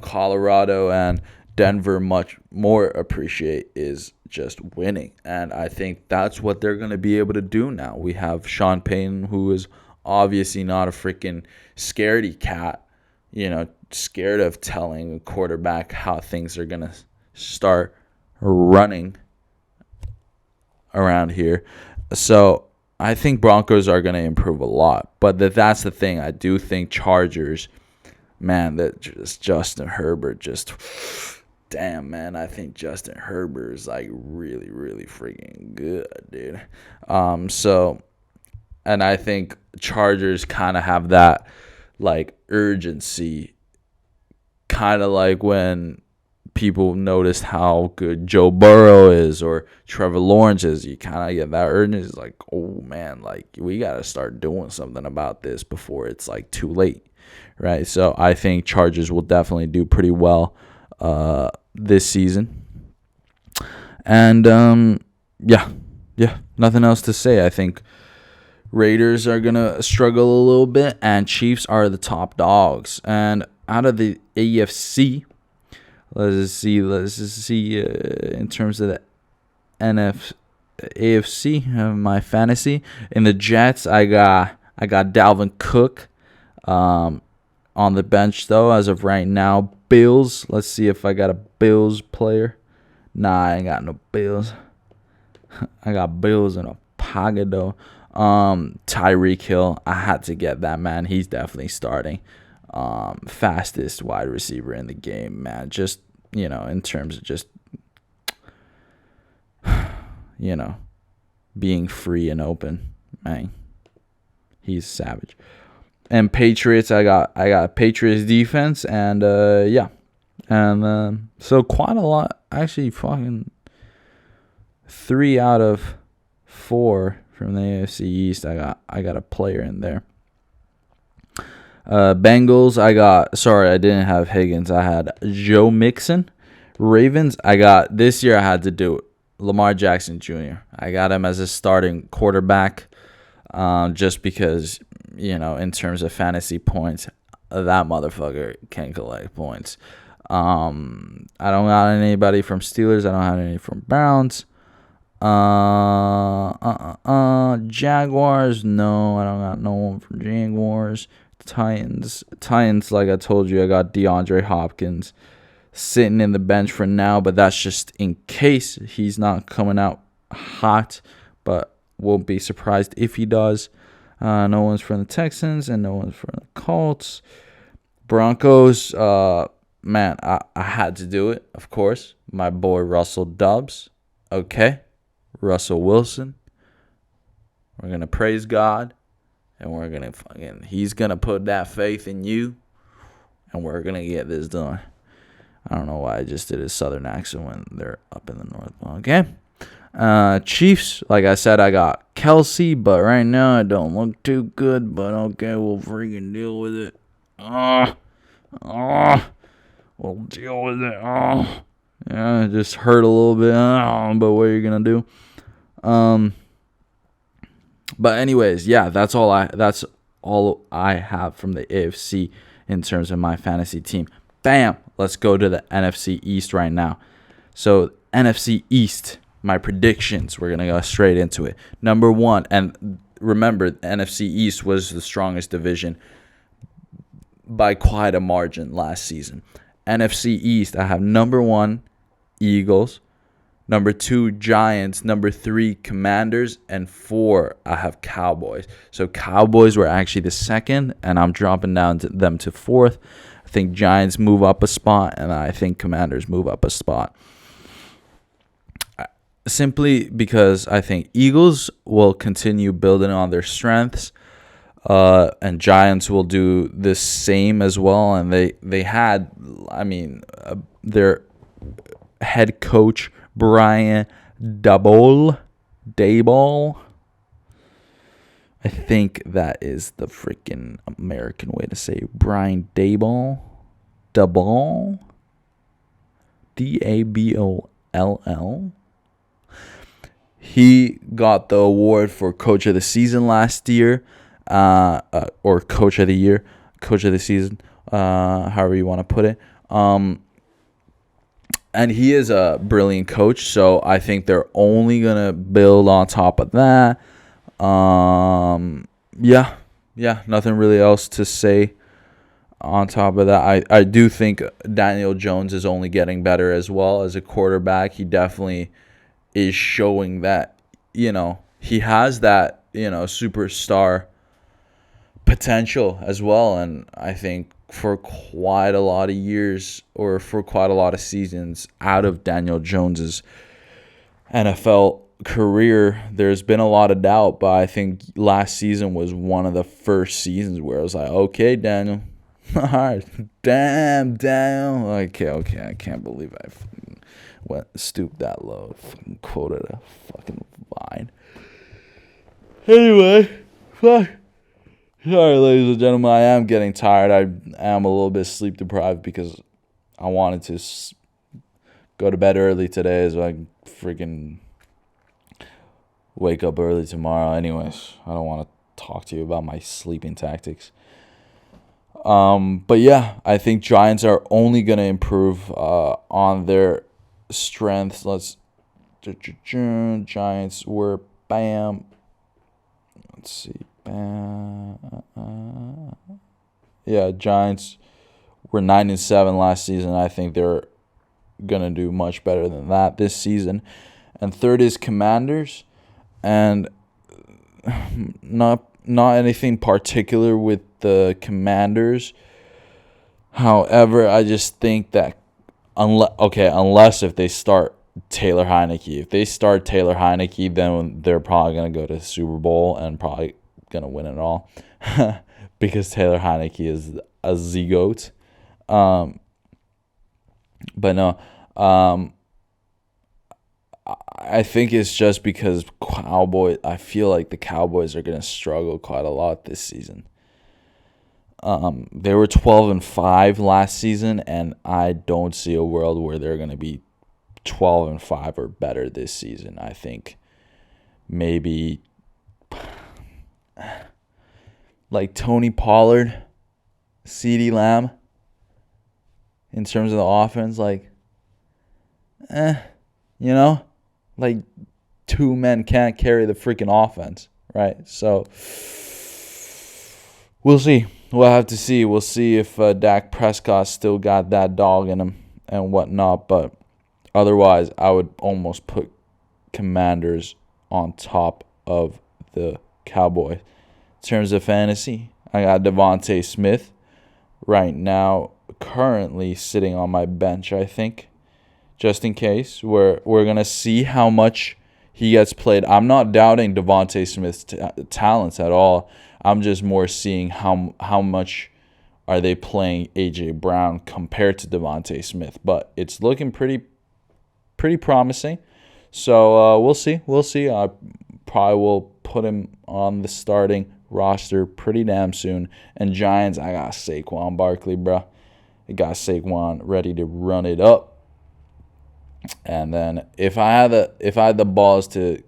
Colorado and Denver much more appreciate is just winning. And I think that's what they're going to be able to do now. We have Sean Payton, who is obviously not a freaking scaredy cat, scared of telling a quarterback how things are going to start running around here. So I think Broncos are going to improve a lot. But that's the thing. I do think Chargers, man, that just Justin Herbert, damn, man, I think Justin Herbert is like really, really freaking good, dude. And I think Chargers kind of have that, like, urgency, kind of like when people noticed how good Joe Burrow is or Trevor Lawrence is. You kind of get that urgency. It's like, oh, man, like, we got to start doing something about this before it's, like, too late, right? So I think Chargers will definitely do pretty well this season. And, yeah, nothing else to say. I think Raiders are going to struggle a little bit, and Chiefs are the top dogs. And out of the AFC, let's see in terms of the AFC, my fantasy. In the Jets, I got Dalvin Cook on the bench, though, as of right now. Bills, let's see if I got a Bills player. Nah, I ain't got no Bills. I got Bills in a pocket, though. Tyreek Hill, I had to get that, man. He's definitely starting. Fastest wide receiver in the game, man. Just, in terms of just, being free and open, man. He's savage. And Patriots, I got Patriots defense, and yeah. And so quite a lot, actually, fucking 3 out of 4 from the AFC East. I got a player in there. Bengals, I didn't have Higgins. I had Joe Mixon. Ravens, this year I had to do it. Lamar Jackson Jr. I got him as a starting quarterback, just because, in terms of fantasy points, that motherfucker can collect points. I don't got anybody from Steelers. I don't have any from Browns. Jaguars, no, I don't got no one from Jaguars. Titans, like I told you, I got DeAndre Hopkins sitting in the bench for now, but that's just in case he's not coming out hot, but won't be surprised if he does. No one's from the Texans and no one's from the Colts. Broncos, man, I had to do it, of course. My boy Russell Dubs, okay? Russell Wilson. We're going to praise God. And we're going to he's going to put that faith in you. And we're going to get this done. I don't know why I just did a southern accent when they're up in the north. Okay. Chiefs, like I said, I got Kelsey, but right now it don't look too good. But okay, we'll freaking deal with it. We'll deal with it. Yeah, it just hurt a little bit. But what are you gonna do? But anyways, yeah, that's all I have from the AFC in terms of my fantasy team. Bam! Let's go to the NFC East right now. So NFC East, my predictions. We're gonna go straight into it. Number one, and remember, the NFC East was the strongest division by quite a margin last season. NFC East, I have number one, Eagles. Number two, Giants. Number three, Commanders. And four, I have Cowboys. So Cowboys were actually the second, and I'm dropping down them to fourth. I think Giants move up a spot, and I think Commanders move up a spot. Simply because I think Eagles will continue building on their strengths, and Giants will do the same as well. And they had, their head coach, Brian Daboll. I think that is the freaking American way to say it. Brian Daboll. Daboll. Daboll. He got the award for Coach of the Season last year, or Coach of the Year, Coach of the Season, however you want to put it. And he is a brilliant coach, so I think they're only going to build on top of that. Yeah, nothing really else to say on top of that. I do think Daniel Jones is only getting better as well as a quarterback. He definitely is showing that, he has that, superstar potential as well. And I think for quite a lot of years, or for quite a lot of seasons out of Daniel Jones's NFL career, there's been a lot of doubt, but I think last season was one of the first seasons where I was like, okay, Daniel, all right, damn, okay, I can't believe I stooped that low, fucking quoted a fucking line. Anyway, fuck. Sorry, ladies and gentlemen, I am getting tired. I am a little bit sleep deprived because I wanted to go to bed early today so I can freaking wake up early tomorrow. Anyways, I don't want to talk to you about my sleeping tactics. But yeah, I think Giants are only going to improve on their strengths. Giants were bam. Let's see. Yeah, Giants were 9-7 last season. I think they're gonna do much better than that this season. And third is Commanders, and not anything particular with the Commanders. However, I just think that unless if they start Taylor Heineke. If they start Taylor Heineke, then they're probably going to go to the Super Bowl and probably going to win it all because Taylor Heineke is a zygote. But no, I think it's just because I feel like the Cowboys are going to struggle quite a lot this season. They were 12-5 last season, and I don't see a world where they're going to be 12-5 or better this season. I think maybe like Tony Pollard, CeeDee Lamb in terms of the offense, like like two men can't carry the freaking offense, right? So we'll see. We'll have to see. We'll see if Dak Prescott still got that dog in him and whatnot, but otherwise, I would almost put Commanders on top of the Cowboys. In terms of fantasy, I got Devontae Smith right now, currently sitting on my bench, I think, just in case. We're going to see how much he gets played. I'm not doubting Devontae Smith's talents at all. I'm just more seeing how much are they playing A.J. Brown compared to Devontae Smith. But it's looking pretty promising. So we'll see. We'll see. I probably will put him on the starting roster pretty damn soon. And Giants, I got Saquon Barkley, bro. I got Saquon ready to run it up. And then if I had the balls to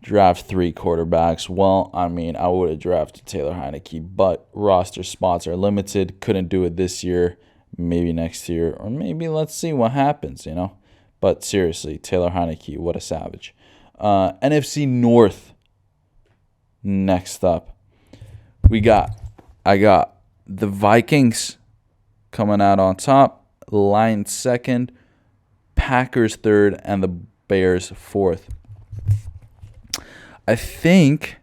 draft 3 quarterbacks, well, I mean, I would have drafted Taylor Heineke, but roster spots are limited. Couldn't do it this year. Maybe next year, or maybe let's see what happens, you know. But seriously, Taylor Heineke, what a savage. NFC North. Next up, I got the Vikings coming out on top, Lions second, Packers third, and the Bears fourth. I think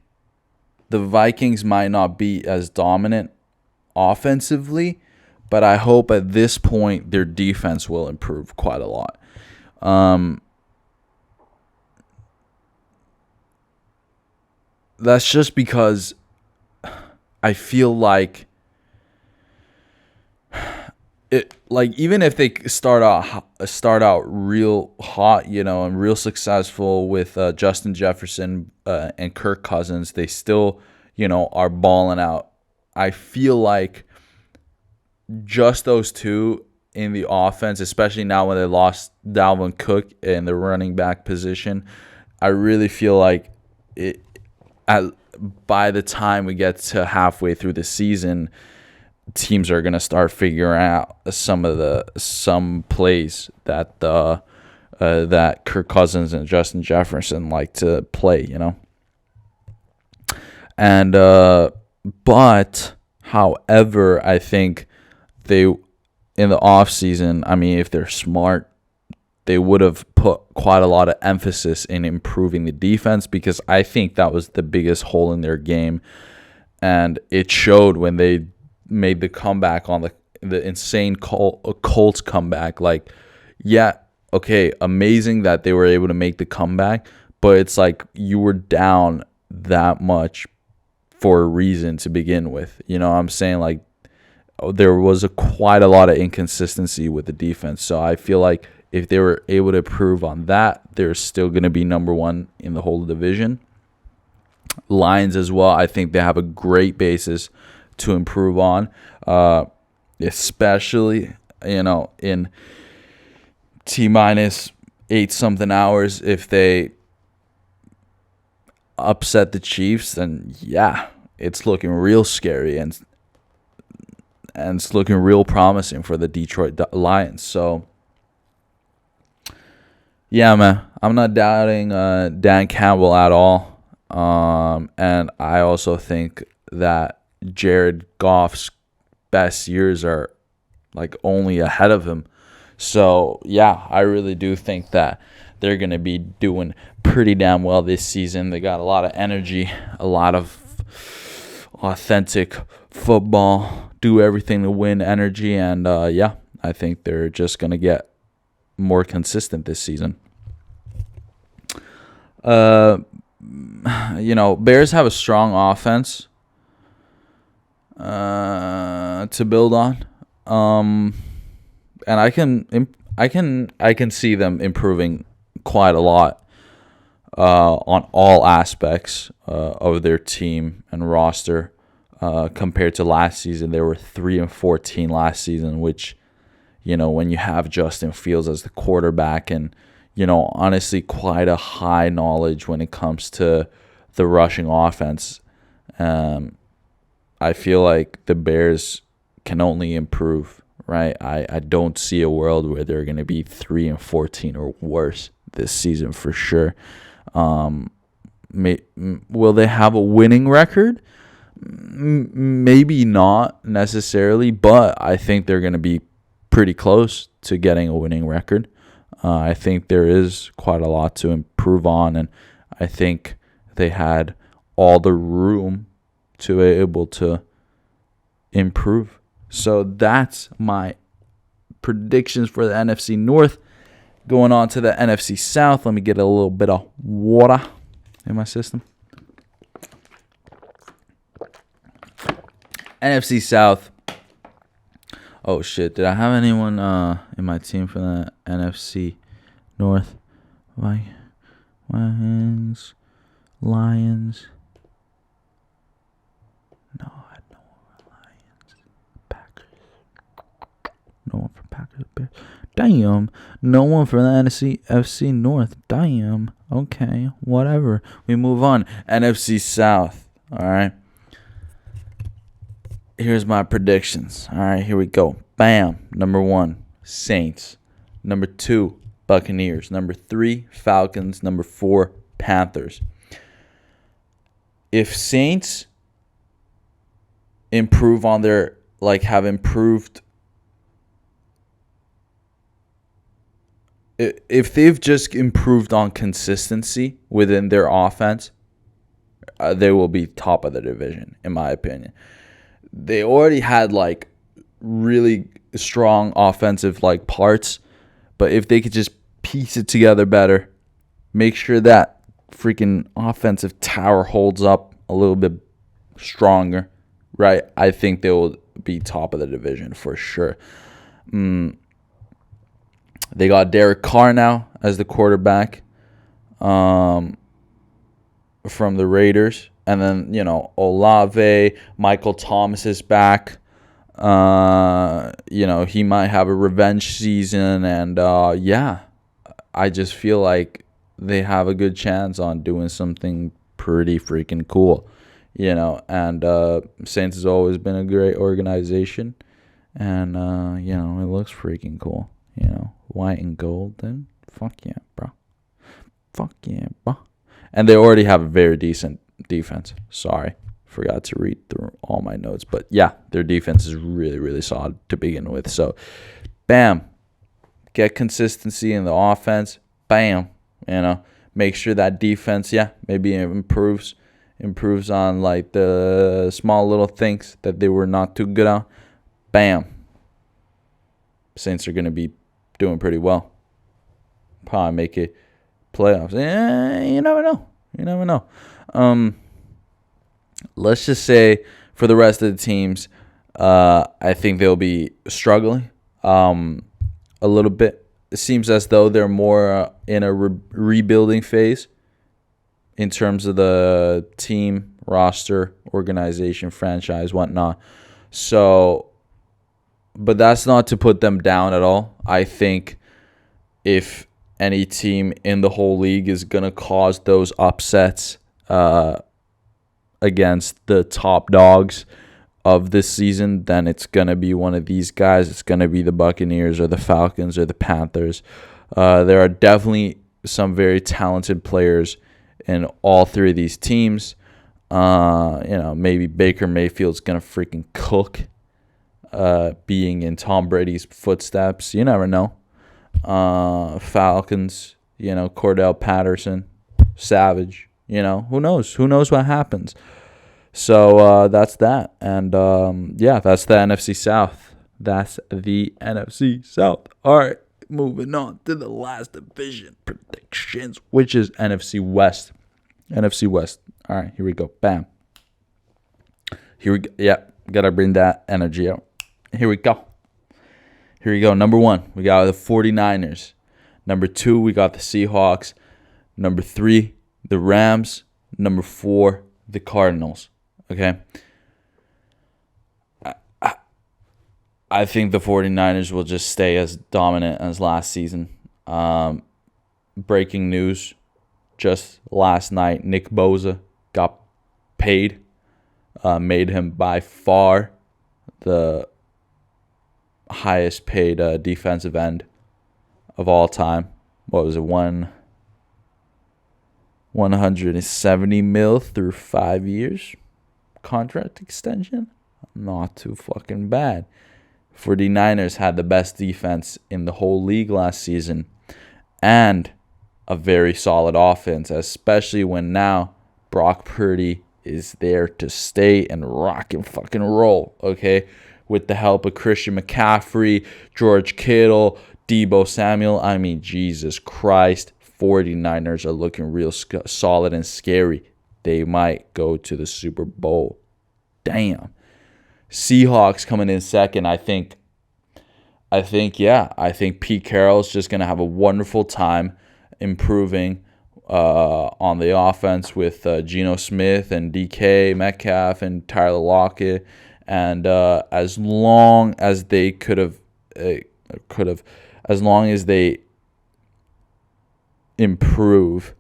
the Vikings might not be as dominant offensively, but I hope at this point their defense will improve quite a lot. That's just because I feel like even if they start out real hot, you know, and real successful with Justin Jefferson and Kirk Cousins, they still, you know, are balling out. I feel like just those two in the offense, especially now when they lost Dalvin Cook in the running back position, I really feel like by the time we get to halfway through the season, teams are gonna start figuring out some plays that that Kirk Cousins and Justin Jefferson like to play, you know. And but however, I think they in the offseason, I mean, if they're smart, they would have put quite a lot of emphasis in improving the defense, because I think that was the biggest hole in their game, and it showed when they made the comeback on the insane Colts comeback. Like, yeah, okay, amazing that they were able to make the comeback, but it's like you were down that much for a reason to begin with. You know what I'm saying? Like, there was quite a lot of inconsistency with the defense. So I feel like if they were able to improve on that, they're still going to be number one in the whole division. Lions as well, I think they have a great basis to improve on, especially, you know, in T-minus 8-something hours. If they upset the Chiefs, then yeah, it's looking real scary, and it's looking real promising for the Detroit Lions. So yeah, man, I'm not doubting Dan Campbell at all. And I also think that Jared Goff's best years are like only ahead of him. So yeah, I really do think that they're going to be doing pretty damn well this season. They got a lot of energy, a lot of authentic football, do everything to win energy, and yeah, I think they're just going to get more consistent this season. You know, Bears have a strong offense to build on, and I can see them improving quite a lot on all aspects of their team and roster. Compared to last season, they were 3-14 last season, which, you know, when you have Justin Fields as the quarterback and, you know, honestly quite a high knowledge when it comes to the rushing offense, I feel like the Bears can only improve, right? I don't see a world where they're going to be 3-14 or worse this season for sure. Will they have a winning record? Maybe not necessarily, but I think they're going to be pretty close to getting a winning record. I think there is quite a lot to improve on, and I think they had all the room to be able to improve. So that's my predictions for the NFC North. Going on to the NFC South, let me get a little bit of water in my system. NFC South. Oh shit! Did I have anyone in my team for the NFC North? Why? Lions. No, I had no one for Lions. Packers. No one for Packers. Bears. Damn. No one for the NFC North. Damn. Okay. Whatever. We move on. NFC South. All right. Here's my predictions. All right. Here we go. Bam. Number 1, Saints. Number 2, Buccaneers. Number 3, Falcons. Number 4, Panthers. If Saints improve on their, have improved, if they've just improved on consistency within their offense, they will be top of the division, in my opinion. They already had, really strong offensive, parts, but if they could just piece it together better, make sure that freaking offensive tower holds up a little bit stronger, right? I think they will be top of the division for sure. They got Derek Carr now as the quarterback from the Raiders. And then, Olave, Michael Thomas is back. He might have a revenge season. And, I just feel like they have a good chance on doing something pretty freaking cool, And Saints has always been a great organization. And, it looks freaking cool, White and gold, then fuck yeah, bro. Fuck yeah, bro. And they already have a very decent defense. Sorry, forgot to read through all my notes. But, yeah, their defense is really, really solid to begin with. So, bam. Get consistency in the offense. Bam. Make sure that defense, maybe improves on, the small little things that they were not too good on. Bam. Saints are going to be doing pretty well. Probably make it playoffs. You never know. Let's just say for the rest of the teams, I think they'll be struggling a little bit. It seems as though they're more in a rebuilding phase in terms of the team, roster, organization, franchise, whatnot. So, but that's not to put them down at all. I think if any team in the whole league is going to cause those upsets against the top dogs of this season, then it's going to be one of these guys. It's going to be the Buccaneers or the Falcons or the Panthers. There are definitely some very talented players in all three of these teams. Maybe Baker Mayfield's going to freaking cook being in Tom Brady's footsteps. You never know. Falcons, Cordell Patterson, Savage, who knows? Who knows what happens? So that's that. And, that's the NFC South. That's the NFC South. All right, moving on to the last division predictions, which is NFC West. NFC West. All right, here we go. Bam. Here we go. Yeah, got to bring that energy out. Here we go. Number 1, we got the 49ers. Number 2, we got the Seahawks. Number 3, the Rams. Number 4, the Cardinals. Okay. I think the 49ers will just stay as dominant as last season. Breaking news. Just last night, Nick Bosa got paid. Made him by far the highest paid defensive end of all time. What was it? 170 mil through 5 years contract extension. Not too fucking bad. 49ers had the best defense in the whole league last season and a very solid offense, especially when now Brock Purdy is there to stay and rock and fucking roll, okay? With the help of Christian McCaffrey, George Kittle, Deebo Samuel. I mean, Jesus Christ, 49ers are looking real solid and scary. They might go to the Super Bowl. Damn. Seahawks coming in second. I think Pete Carroll's just going to have a wonderful time improving on the offense with Geno Smith and DK Metcalf and Tyler Lockett, and as long as they as long as they improve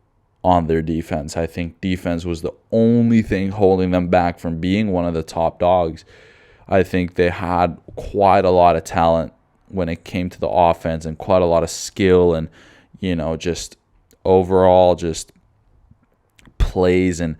on their defense. I think defense was the only thing holding them back from being one of the top dogs. I think they had quite a lot of talent when it came to the offense and quite a lot of skill and, just overall just plays. And,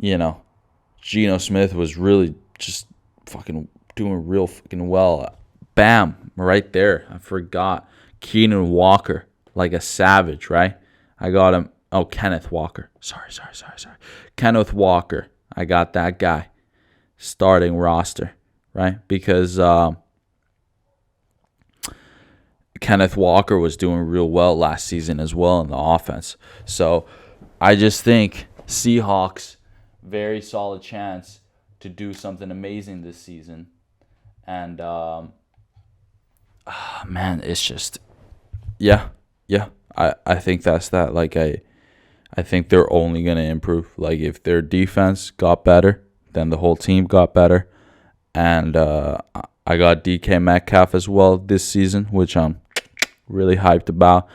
Geno Smith was really just fucking doing real fucking well. Bam, right there. I forgot. Keenan Walker, like a savage, right? I got him. Oh, Kenneth Walker. Sorry. Kenneth Walker. I got that guy. Starting roster, right? Because Kenneth Walker was doing real well last season as well in the offense. So I just think Seahawks, very solid chance to do something amazing this season. And, man, it's just, yeah. I think that's that. Like, I think they're only going to improve. Like, if their defense got better, then the whole team got better. And I got DK Metcalf as well this season, which I'm really hyped about.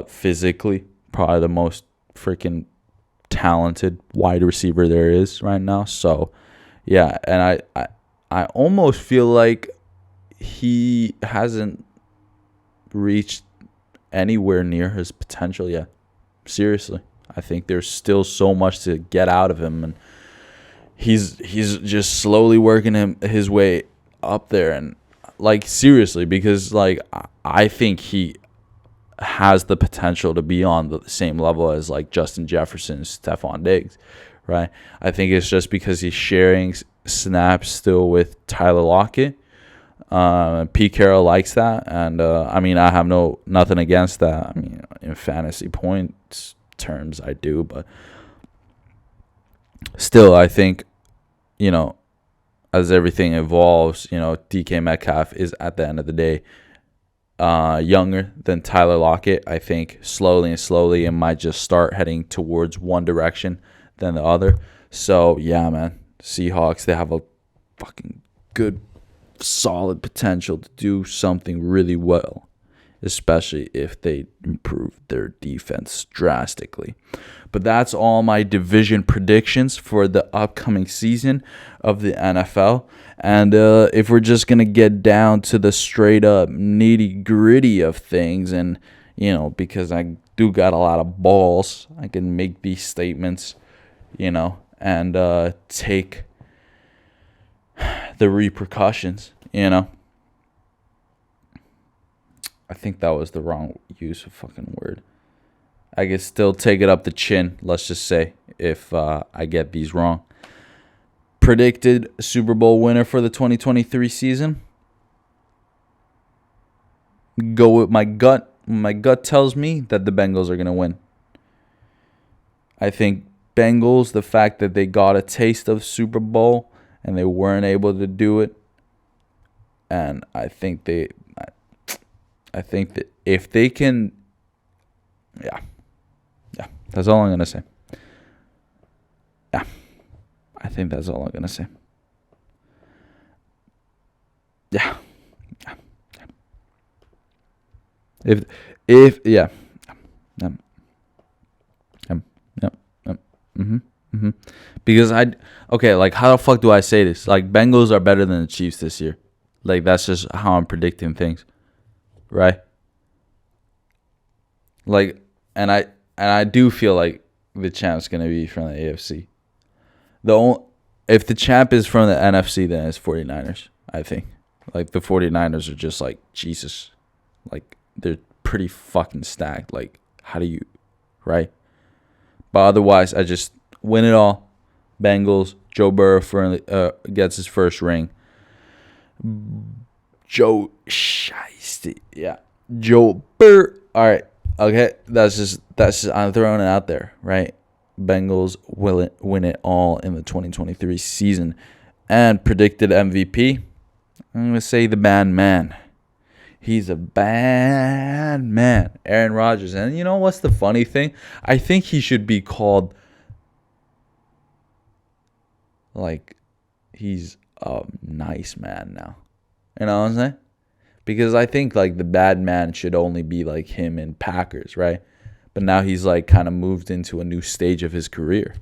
Physically, probably the most freaking talented wide receiver there is right now. So, yeah, and I almost feel like he hasn't reached anywhere near his potential yet. Seriously, I think there's still so much to get out of him, and he's just slowly working his way up there. And like, seriously, because like I think he has the potential to be on the same level as like Justin Jefferson and Stephon Diggs, right? I think it's just because he's sharing snaps still with Tyler Lockett. Pete Carroll likes that, and I mean, I have nothing against that. I mean, in fantasy points terms, I do, but still, I think, as everything evolves, DK Metcalf is at the end of the day younger than Tyler Lockett. I think slowly it might just start heading towards one direction than the other. So yeah, man, Seahawks, they have a fucking good, solid potential to do something really well, especially if they improve their defense drastically. But that's all my division predictions for the upcoming season of the NFL. And if we're just going to get down to the straight up nitty gritty of things, and, because I do got a lot of balls, I can make these statements, and take the repercussions, I think that was the wrong use of fucking word. I can still take it up the chin, let's just say, if I get these wrong. Predicted Super Bowl winner for the 2023 season. Go with my gut. My gut tells me that the Bengals are going to win. I think Bengals, the fact that they got a taste of Super Bowl and they weren't able to do it, and I think that if they can, yeah, that's all I'm going to say. Yeah, I think that's all I'm going to say. Yeah. Because like, how the fuck do I say this? Like, Bengals are better than the Chiefs this year. Like, that's just how I'm predicting things, right? Like, and I do feel like the champ's gonna be from the AFC. If the champ is from the NFC, then it's 49ers, I think. Like, the 49ers are just like, Jesus. Like, they're pretty fucking stacked. Like, how do you, right? But otherwise, I just win it all. Bengals. Joe Burrow gets his first ring. Joe Burrow. All right. Okay. That's just I'm throwing it out there, right? Bengals will win it all in the 2023 season. And predicted MVP, I'm going to say the man. He's a bad man, Aaron Rodgers. And you know what's the funny thing? I think he should be called, like, he's a nice man now. You know what I'm saying? Because I think, like, the bad man should only be, like, him in Packers, right? But now he's, like, kind of moved into a new stage of his career.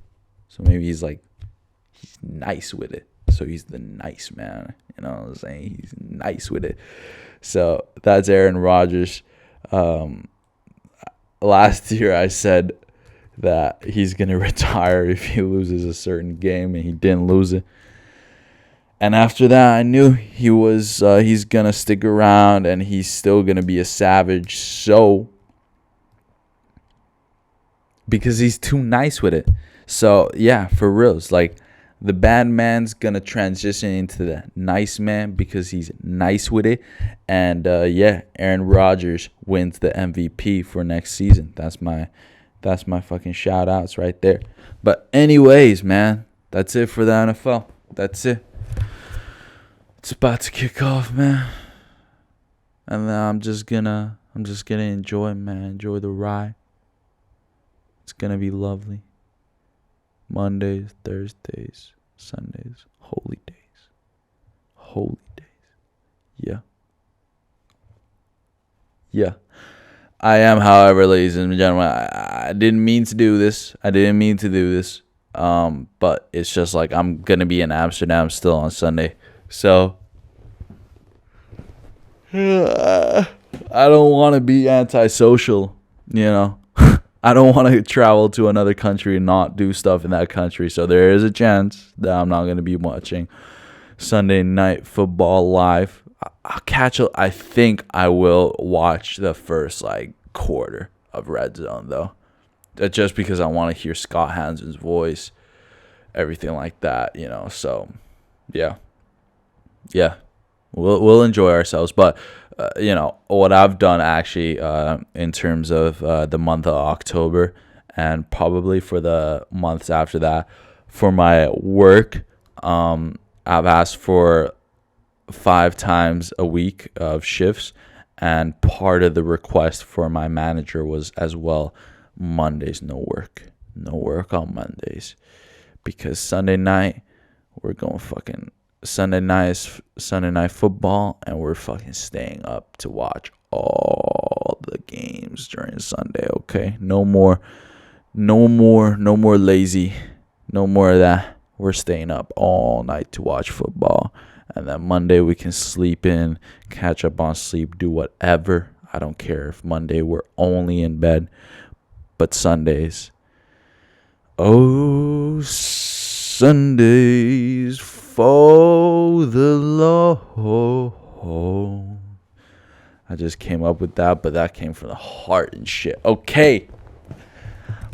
So maybe he's, like, he's nice with it. So he's the nice man. You know what I'm saying? He's nice with it. So that's Aaron Rodgers. Last year I said that he's going to retire if he loses a certain game, and he didn't lose it. And after that, I knew he's going to stick around, and he's still going to be a savage. So, because he's too nice with it. So, yeah, for reals. Like, the bad man's going to transition into the nice man because he's nice with it. And, yeah, Aaron Rodgers wins the MVP for next season. That's my fucking shout-outs right there. But anyways, man, that's it for the NFL. That's it. It's about to kick off, man. And then I'm just gonna enjoy, man. Enjoy the ride. It's gonna be lovely. Mondays, Thursdays, Sundays, holy days. Holy days. Yeah. Yeah. I am, however, ladies and gentlemen, I didn't mean to do this. But it's just like I'm gonna be in Amsterdam still on Sunday. So I don't want to be antisocial, you know. I don't want to travel to another country and not do stuff in that country. So there is a chance that I'm not going to be watching Sunday Night Football live. I think I will watch the first, like, quarter of Red Zone, though. Just because I want to hear Scott Hansen's voice, everything like that, you know. So, yeah. Yeah. We'll enjoy ourselves. But, you know, what I've done actually in terms of the month of October and probably for the months after that, for my work, I've asked for 5 times a week of shifts. And part of the request for my manager was as well, Mondays, no work. No work on Mondays. Because Sunday night, we're going fucking... Sunday night football, and we're fucking staying up to watch all the games during Sunday. Okay, no more lazy, no more of that. We're staying up all night to watch football, and then Monday we can sleep in, catch up on sleep, do whatever. I don't care if Monday we're only in bed, but Sundays, oh Sundays for the Lord. I just came up with that, but that came from the heart and shit. Okay.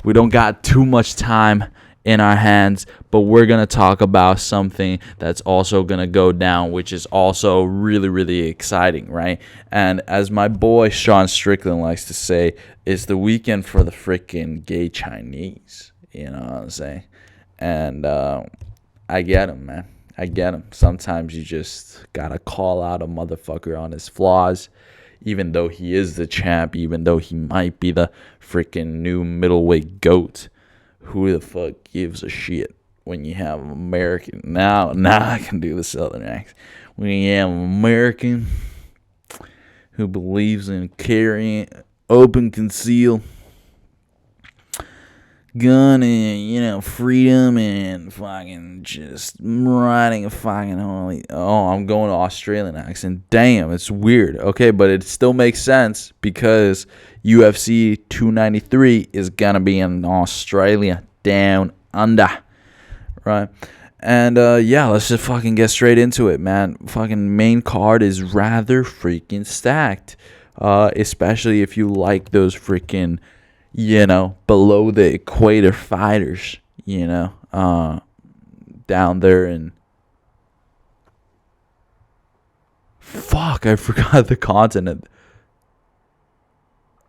We don't got too much time in our hands, but we're going to talk about something that's also going to go down, which is also really, really exciting, right? And as my boy Sean Strickland likes to say, it's the weekend for the freaking gay Chinese. You know what I'm saying? And I get him, man. I get him. Sometimes you just gotta call out a motherfucker on his flaws, even though he is the champ, even though he might be the freaking new middleweight GOAT. Who the fuck gives a shit when you have an American? Now I can do the Southern accent. When you have an American who believes in carrying open conceal gun and, you know, freedom and fucking just riding a fucking holy... Oh, I'm going to Australian accent. Damn, it's weird. Okay, but it still makes sense because UFC 293 is going to be in Australia, down under, right? And, yeah, let's just fucking get straight into it, man. Fucking main card is rather freaking stacked, especially if you like those freaking... you know, below the equator fighters, you know, down there in... Fuck, I forgot the continent.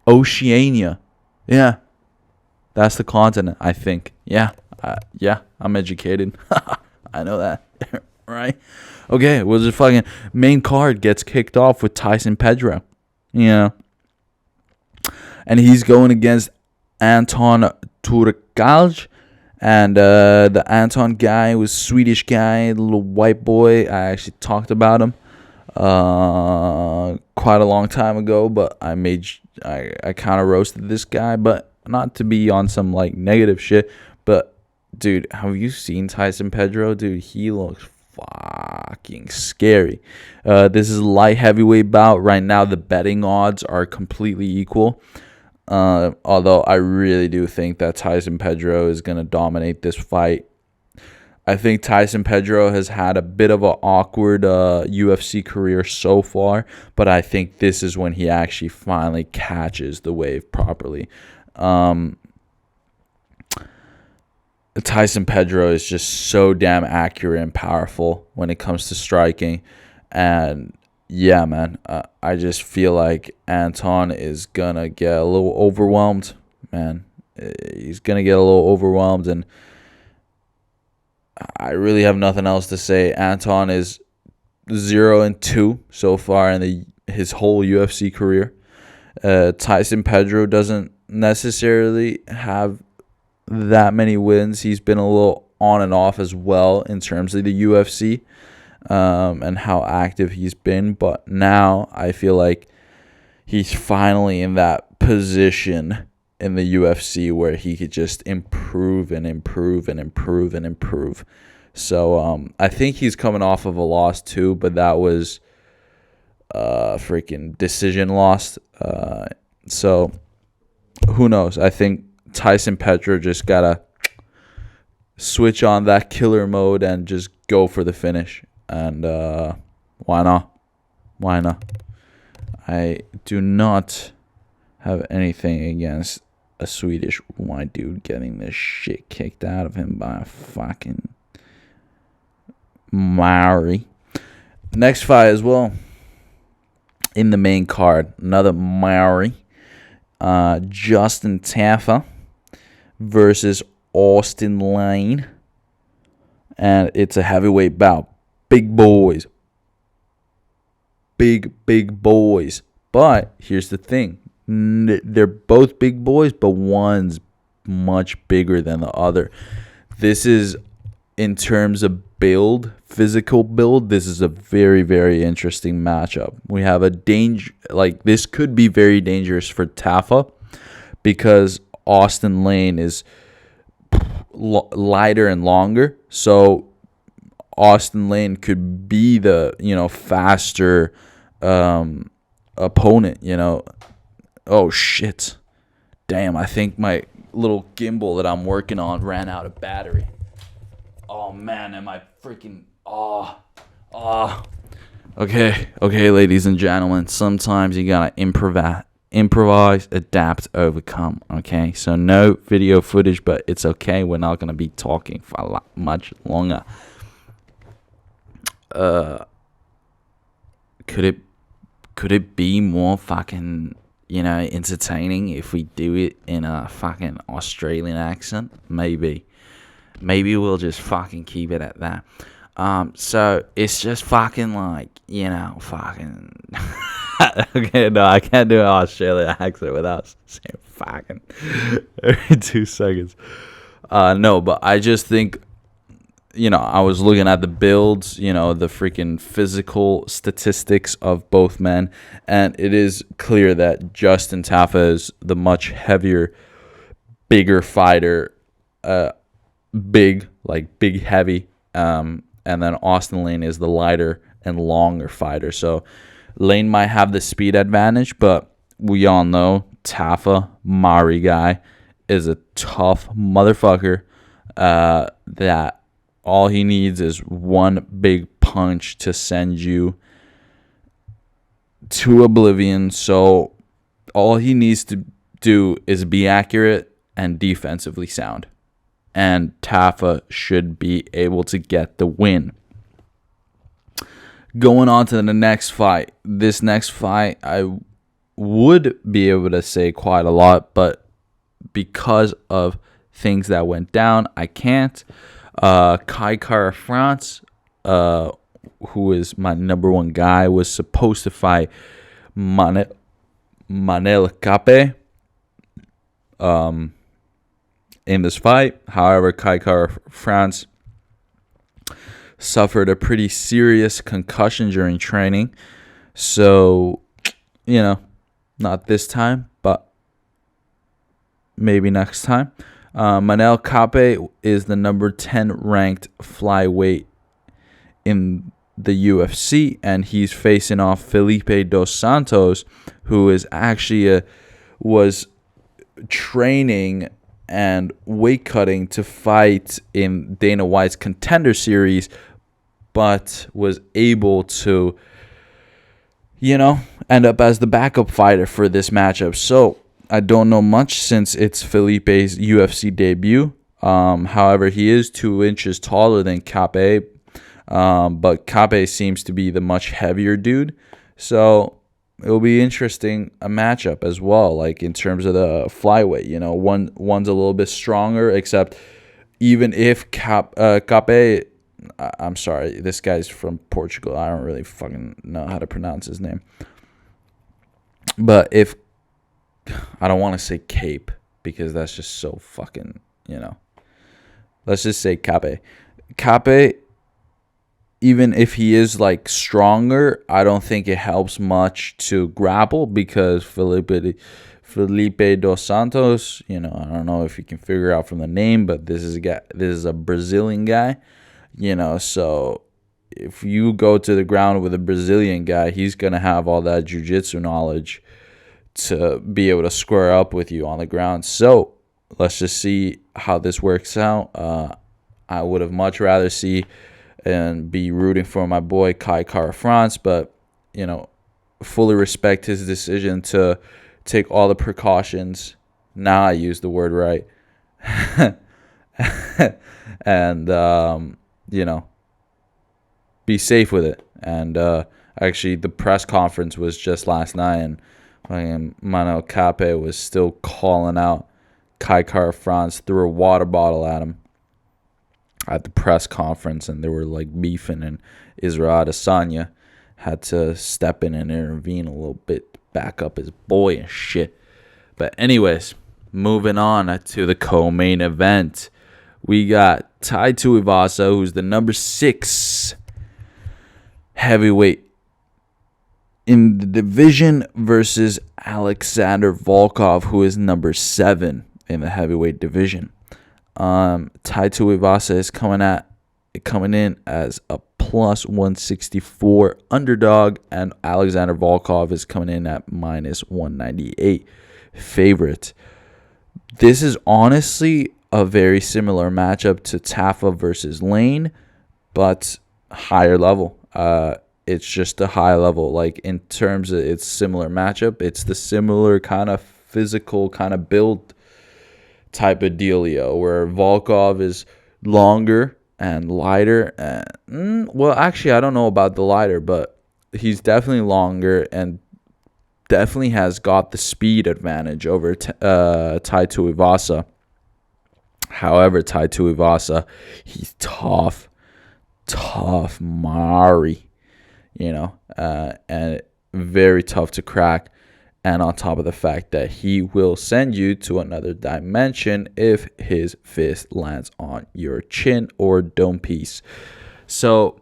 Oceania. Yeah. That's the continent, I think. Yeah. Yeah, I'm educated. I know that. Right? Okay, well, the fucking main card gets kicked off with Tyson Pedro. you know. And he's going against Anton Turkalj. And the Anton guy was Swedish guy, the little white boy. I actually talked about him quite a long time ago, but I kind of roasted this guy, but not to be on some like negative shit. But dude, have you seen Tyson Pedro? Dude, he looks fucking scary. This is a light heavyweight bout. Right now, the betting odds are completely equal. Although I really do think that Tyson Pedro is going to dominate this fight. I think Tyson Pedro has had a bit of an awkward UFC career so far, but I think this is when he actually finally catches the wave properly. Tyson Pedro is just so damn accurate and powerful when it comes to striking. And yeah, man, I just feel like Anton is going to get a little overwhelmed, man. He's going to get a little overwhelmed, and I really have nothing else to say. Anton is 0-2 so far in his whole UFC career. Tyson Pedro doesn't necessarily have that many wins. He's been a little on and off as well in terms of the UFC and how active he's been. But now I feel like he's finally in that position in the UFC where he could just improve and improve and improve and improve. So I think he's coming off of a loss too, but that was freaking decision loss. So who knows? I think Tyson Pedro just gotta switch on that killer mode and just go for the finish. And why not? Why not? I do not have anything against a Swedish white dude getting this shit kicked out of him by a fucking Maori. Next fight as well in the main card, another Maori, Justin Tafa versus Austin Lane, and it's a heavyweight bout. Big boys, big boys. But here's the thing. They're both big boys, but one's much bigger than the other. This is, in terms of build, physical build, this is a very, very interesting matchup. We have a this could be very dangerous for Tafa because Austin Lane is lighter and longer. So Austin Lane could be the, faster opponent, Oh, shit. Damn, I think my little gimbal that I'm working on ran out of battery. Oh, man, am I freaking... Okay, ladies and gentlemen. Sometimes you gotta improvise, adapt, overcome, okay? So no video footage, but it's okay. We're not gonna be talking for a lot much longer. Could it be more fucking... entertaining if we do it in a fucking Australian accent? Maybe we'll just fucking keep it at that. So it's just fucking like, fucking. Okay, no, I can't do an Australian accent without saying fucking every 2 seconds. No, but I just think, I was looking at the builds, the freaking physical statistics of both men, and it is clear that Justin Tafa is the much heavier, bigger fighter, big, heavy, and then Austin Lane is the lighter and longer fighter. So Lane might have the speed advantage, but we all know Tafa, Maori guy, is a tough motherfucker that all he needs is one big punch to send you to oblivion. So all he needs to do is be accurate and defensively sound. And Tafa should be able to get the win. Going on to the next fight. This next fight, I would be able to say quite a lot, but because of things that went down, I can't. Kai Kara France, who is my number one guy, was supposed to fight Manet Manel Kape in this fight. However, Kai France suffered a pretty serious concussion during training. So, not this time, but maybe next time. Manel Kape is the number 10 ranked flyweight in the UFC, and he's facing off Felipe dos Santos, who is actually was training and weight cutting to fight in Dana White's Contender Series, but was able to, end up as the backup fighter for this matchup. So I don't know much since it's Felipe's UFC debut. However, he is 2 inches taller than Kape, but Kape seems to be the much heavier dude. So it'll be interesting a matchup as well, like in terms of the flyweight. One's a little bit stronger, except even if Kape, I'm sorry, this guy's from Portugal. I don't really fucking know how to pronounce his name. But if I don't want to say Cape because that's just so fucking, Let's just say Kape. Kape, even if he is like stronger, I don't think it helps much to grapple because Felipe dos Santos, I don't know if you can figure out from the name, but this is a Brazilian guy, so if you go to the ground with a Brazilian guy, he's going to have all that jiu-jitsu knowledge to be able to square up with you on the ground. So let's just see how this works out. I would have much rather see and be rooting for my boy Kai France, but fully respect his decision to take all the precautions. Now I use the word right. And be safe with it. And actually the press conference was just last night, and Manel Kape was still calling out Kai France, threw a water bottle at him at the press conference, and they were like beefing, and Israel Adesanya had to step in and intervene a little bit, back up his boy and shit. But anyways, moving on to the co-main event, we got Tai Tuivasa, who's the number 6 heavyweight in the division, versus Alexander Volkov, who is number 7 in the heavyweight division. Tai Tuivasa is coming in as a plus 164 underdog, and Alexander Volkov is coming in at minus 198 favorite. This is honestly a very similar matchup to Tafa versus Lane, but higher level. It's just a high level. Like in terms of its similar matchup, it's the similar kind of physical kind of build type of dealio, where Volkov is longer and lighter. Well, actually, I don't know about the lighter, but he's definitely longer and definitely has got the speed advantage over Tai Tuivasa. However, Tai Tuivasa, he's tough Mari, and very tough to crack. And on top of the fact that he will send you to another dimension if his fist lands on your chin or dome piece. So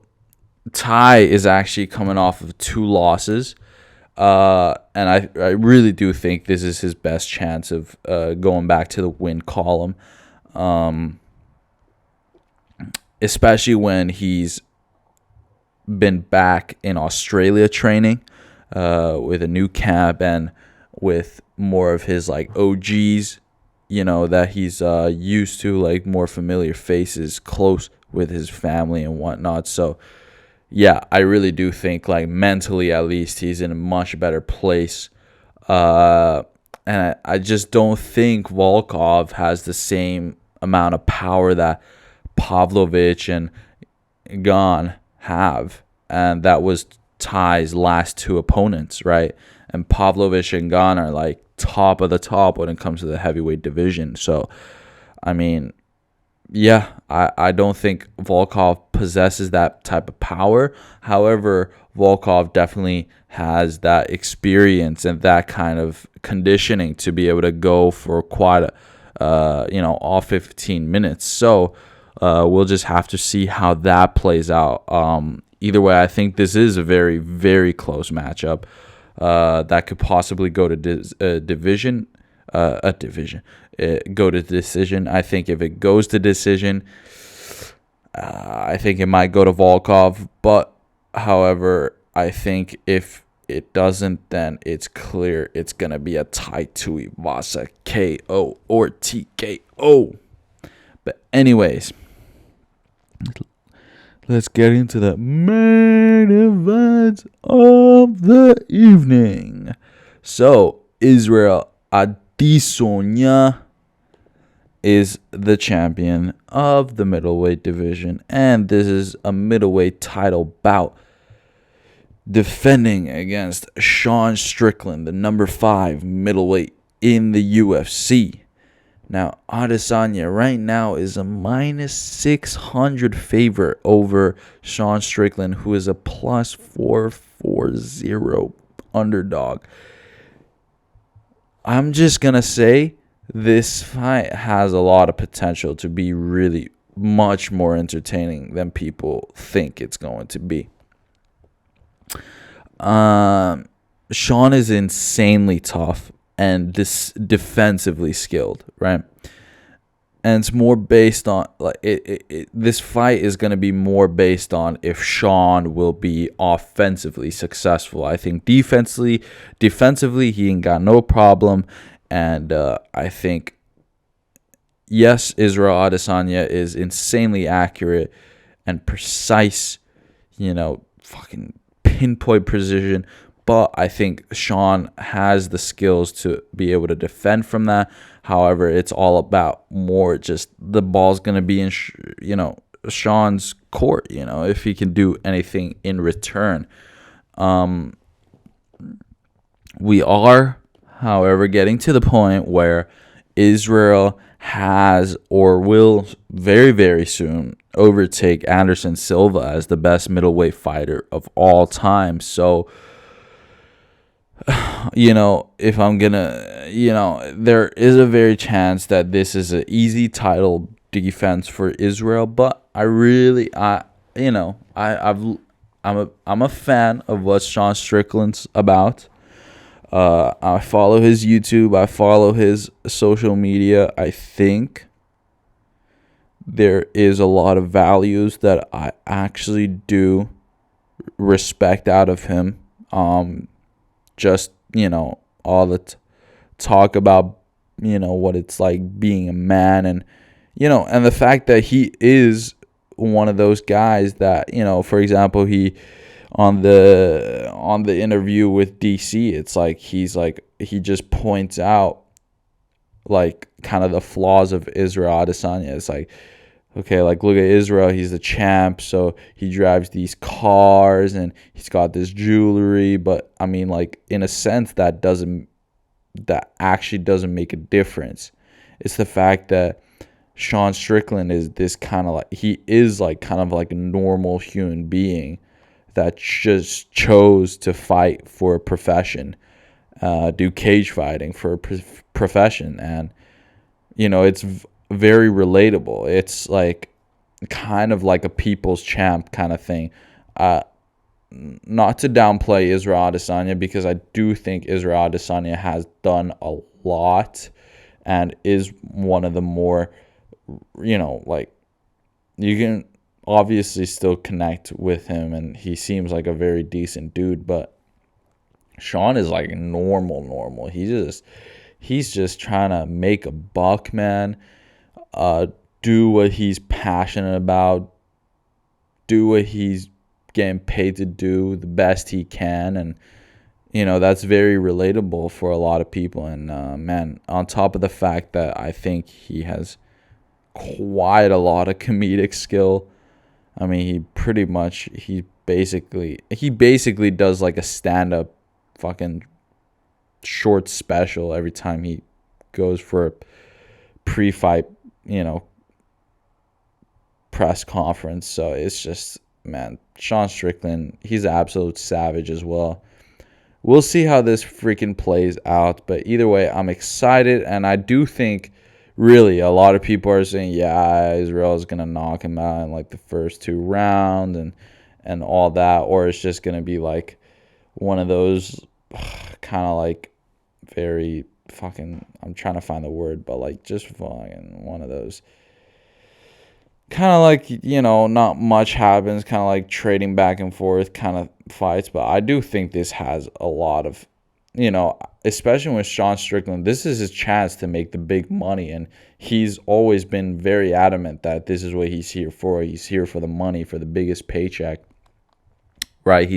Tai is actually coming off of 2 losses. And I really do think this is his best chance of going back to the win column. Especially when he's been back in Australia training with a new camp and with more of his like OGs, that he's used to, like more familiar faces, close with his family and whatnot. So yeah, I really do think, like mentally at least, he's in a much better place. And I just don't think Volkov has the same amount of power that Pavlovich and Gane have, and that was Tai's last 2 opponents, right? And Pavlovich and Gane are like top of the top when it comes to the heavyweight division. So I mean, yeah, I don't think Volkov possesses that type of power. However, Volkov definitely has that experience and that kind of conditioning to be able to go for quite all 15 minutes. So we'll just have to see how that plays out. Either way, I think this is a very, very close matchup that could possibly go to division. Go to decision. I think if it goes to decision, I think it might go to Volkov. But however, I think if it doesn't, then it's clear it's gonna be a Tai Tuivasa KO or TKO. But anyways, let's get into the main event of the evening. So Israel Adesanya is the champion of the middleweight division, and this is a middleweight title bout defending against Sean Strickland, the number 5 middleweight in the UFC. Now, Adesanya right now is a minus 600 favorite over Sean Strickland, who is a plus 440 underdog. I'm just going to say this fight has a lot of potential to be really much more entertaining than people think it's going to be. Sean is insanely tough and defensively skilled, right? And it's more based on this fight is going to be more based on if Sean will be offensively successful. I think defensively he ain't got no problem, and I think yes, Israel Adesanya is insanely accurate and precise, fucking pinpoint precision. But I think Sean has the skills to be able to defend from that. However, it's all about more just the ball's going to be in, Sean's court, if he can do anything in return. We are, however, getting to the point where Israel has or will very, very soon overtake Anderson Silva as the best middleweight fighter of all time. So, if I'm gonna, there is a very chance that this is an easy title defense for Israel. But I'm a fan of what Sean Strickland's about. I follow his YouTube. I follow his social media. I think there is a lot of values that I actually do respect out of him. Just, all the talk about, what it's like being a man and the fact that he is one of those guys that, for example, he on the interview with DC, it's like he just points out like kind of the flaws of Israel Adesanya. It's like, okay, like look at Israel, he's the champ, so he drives these cars and he's got this jewelry, but I mean, like in a sense that actually doesn't make a difference. It's the fact that Sean Strickland is this kind of like, he is like kind of like a normal human being that just chose to fight for a profession, do cage fighting for a profession, and it's very relatable. It's like kind of like a people's champ kind of thing. Not to downplay Israel Adesanya, because I do think Israel Adesanya has done a lot and is one of the more, like you can obviously still connect with him and he seems like a very decent dude, but Sean is like normal. He's just trying to make a buck, man. Do what he's passionate about, do what he's getting paid to do the best he can, and that's very relatable for a lot of people. And man, on top of the fact that I think he has quite a lot of comedic skill. I mean, he basically does like a stand-up fucking short special every time he goes for a pre-fight press conference. So it's just, man, Sean Strickland, he's an absolute savage as well. We'll see how this freaking plays out. But either way, I'm excited. And I do think, really, a lot of people are saying, yeah, Israel is going to knock him out in like the first 2 rounds and all that. Or it's just going to be like one of those kind of like very fucking, I'm trying to find the word, but like just fucking one of those kind of like, not much happens, kind of like trading back and forth kind of fights. But I do think this has a lot of, especially with Sean Strickland, this is his chance to make the big money. And he's always been very adamant that this is what he's here for. He's here for the money, for the biggest paycheck. Right?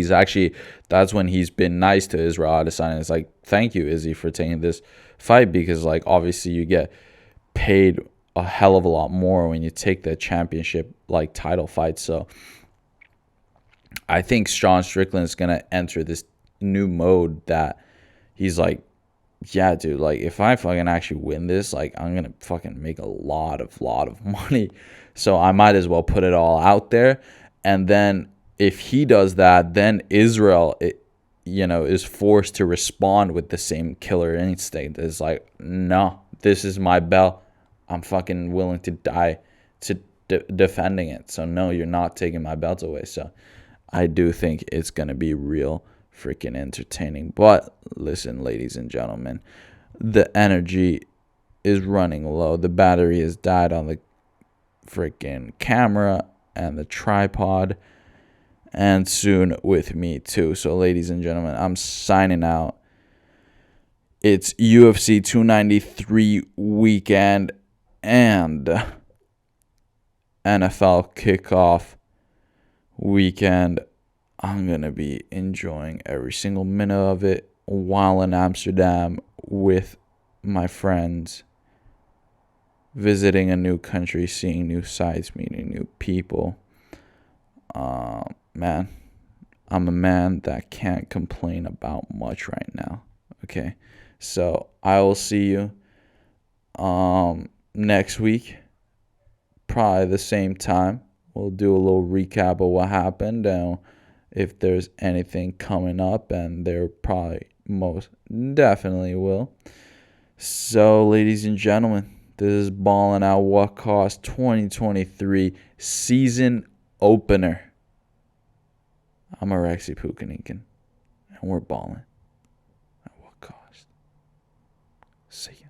That's when he's been nice to Israel Adesanya. It's like, thank you, Izzy, for taking this fight, because like obviously you get paid a hell of a lot more when you take the championship like title fight. So I think Sean Strickland is gonna enter this new mode that he's like, yeah, dude, like if I fucking actually win this, like I'm gonna fucking make a lot of money. So I might as well put it all out there. And then if he does that, then Israel, is forced to respond with the same killer instinct. It's like, no, this is my belt. I'm fucking willing to die to defending it. So no, you're not taking my belt away. So I do think it's going to be real freaking entertaining. But listen, ladies and gentlemen, the energy is running low. The battery has died on the freaking camera and the tripod, and soon with me too. So ladies and gentlemen, I'm signing out. It's UFC 293 weekend and NFL kickoff weekend. I'm going to be enjoying every single minute of it while in Amsterdam with my friends, visiting a new country, seeing new sights, meeting new people. Man, I'm a man that can't complain about much right now. Okay, so I will see you next week, probably the same time. We'll do a little recap of what happened and if there's anything coming up, and there probably most definitely will. So, ladies and gentlemen, this is Ballin' Out What Cost 2023 season opener. I'm Alexi Pukaninkin, and we're ballin' at what cost. See ya.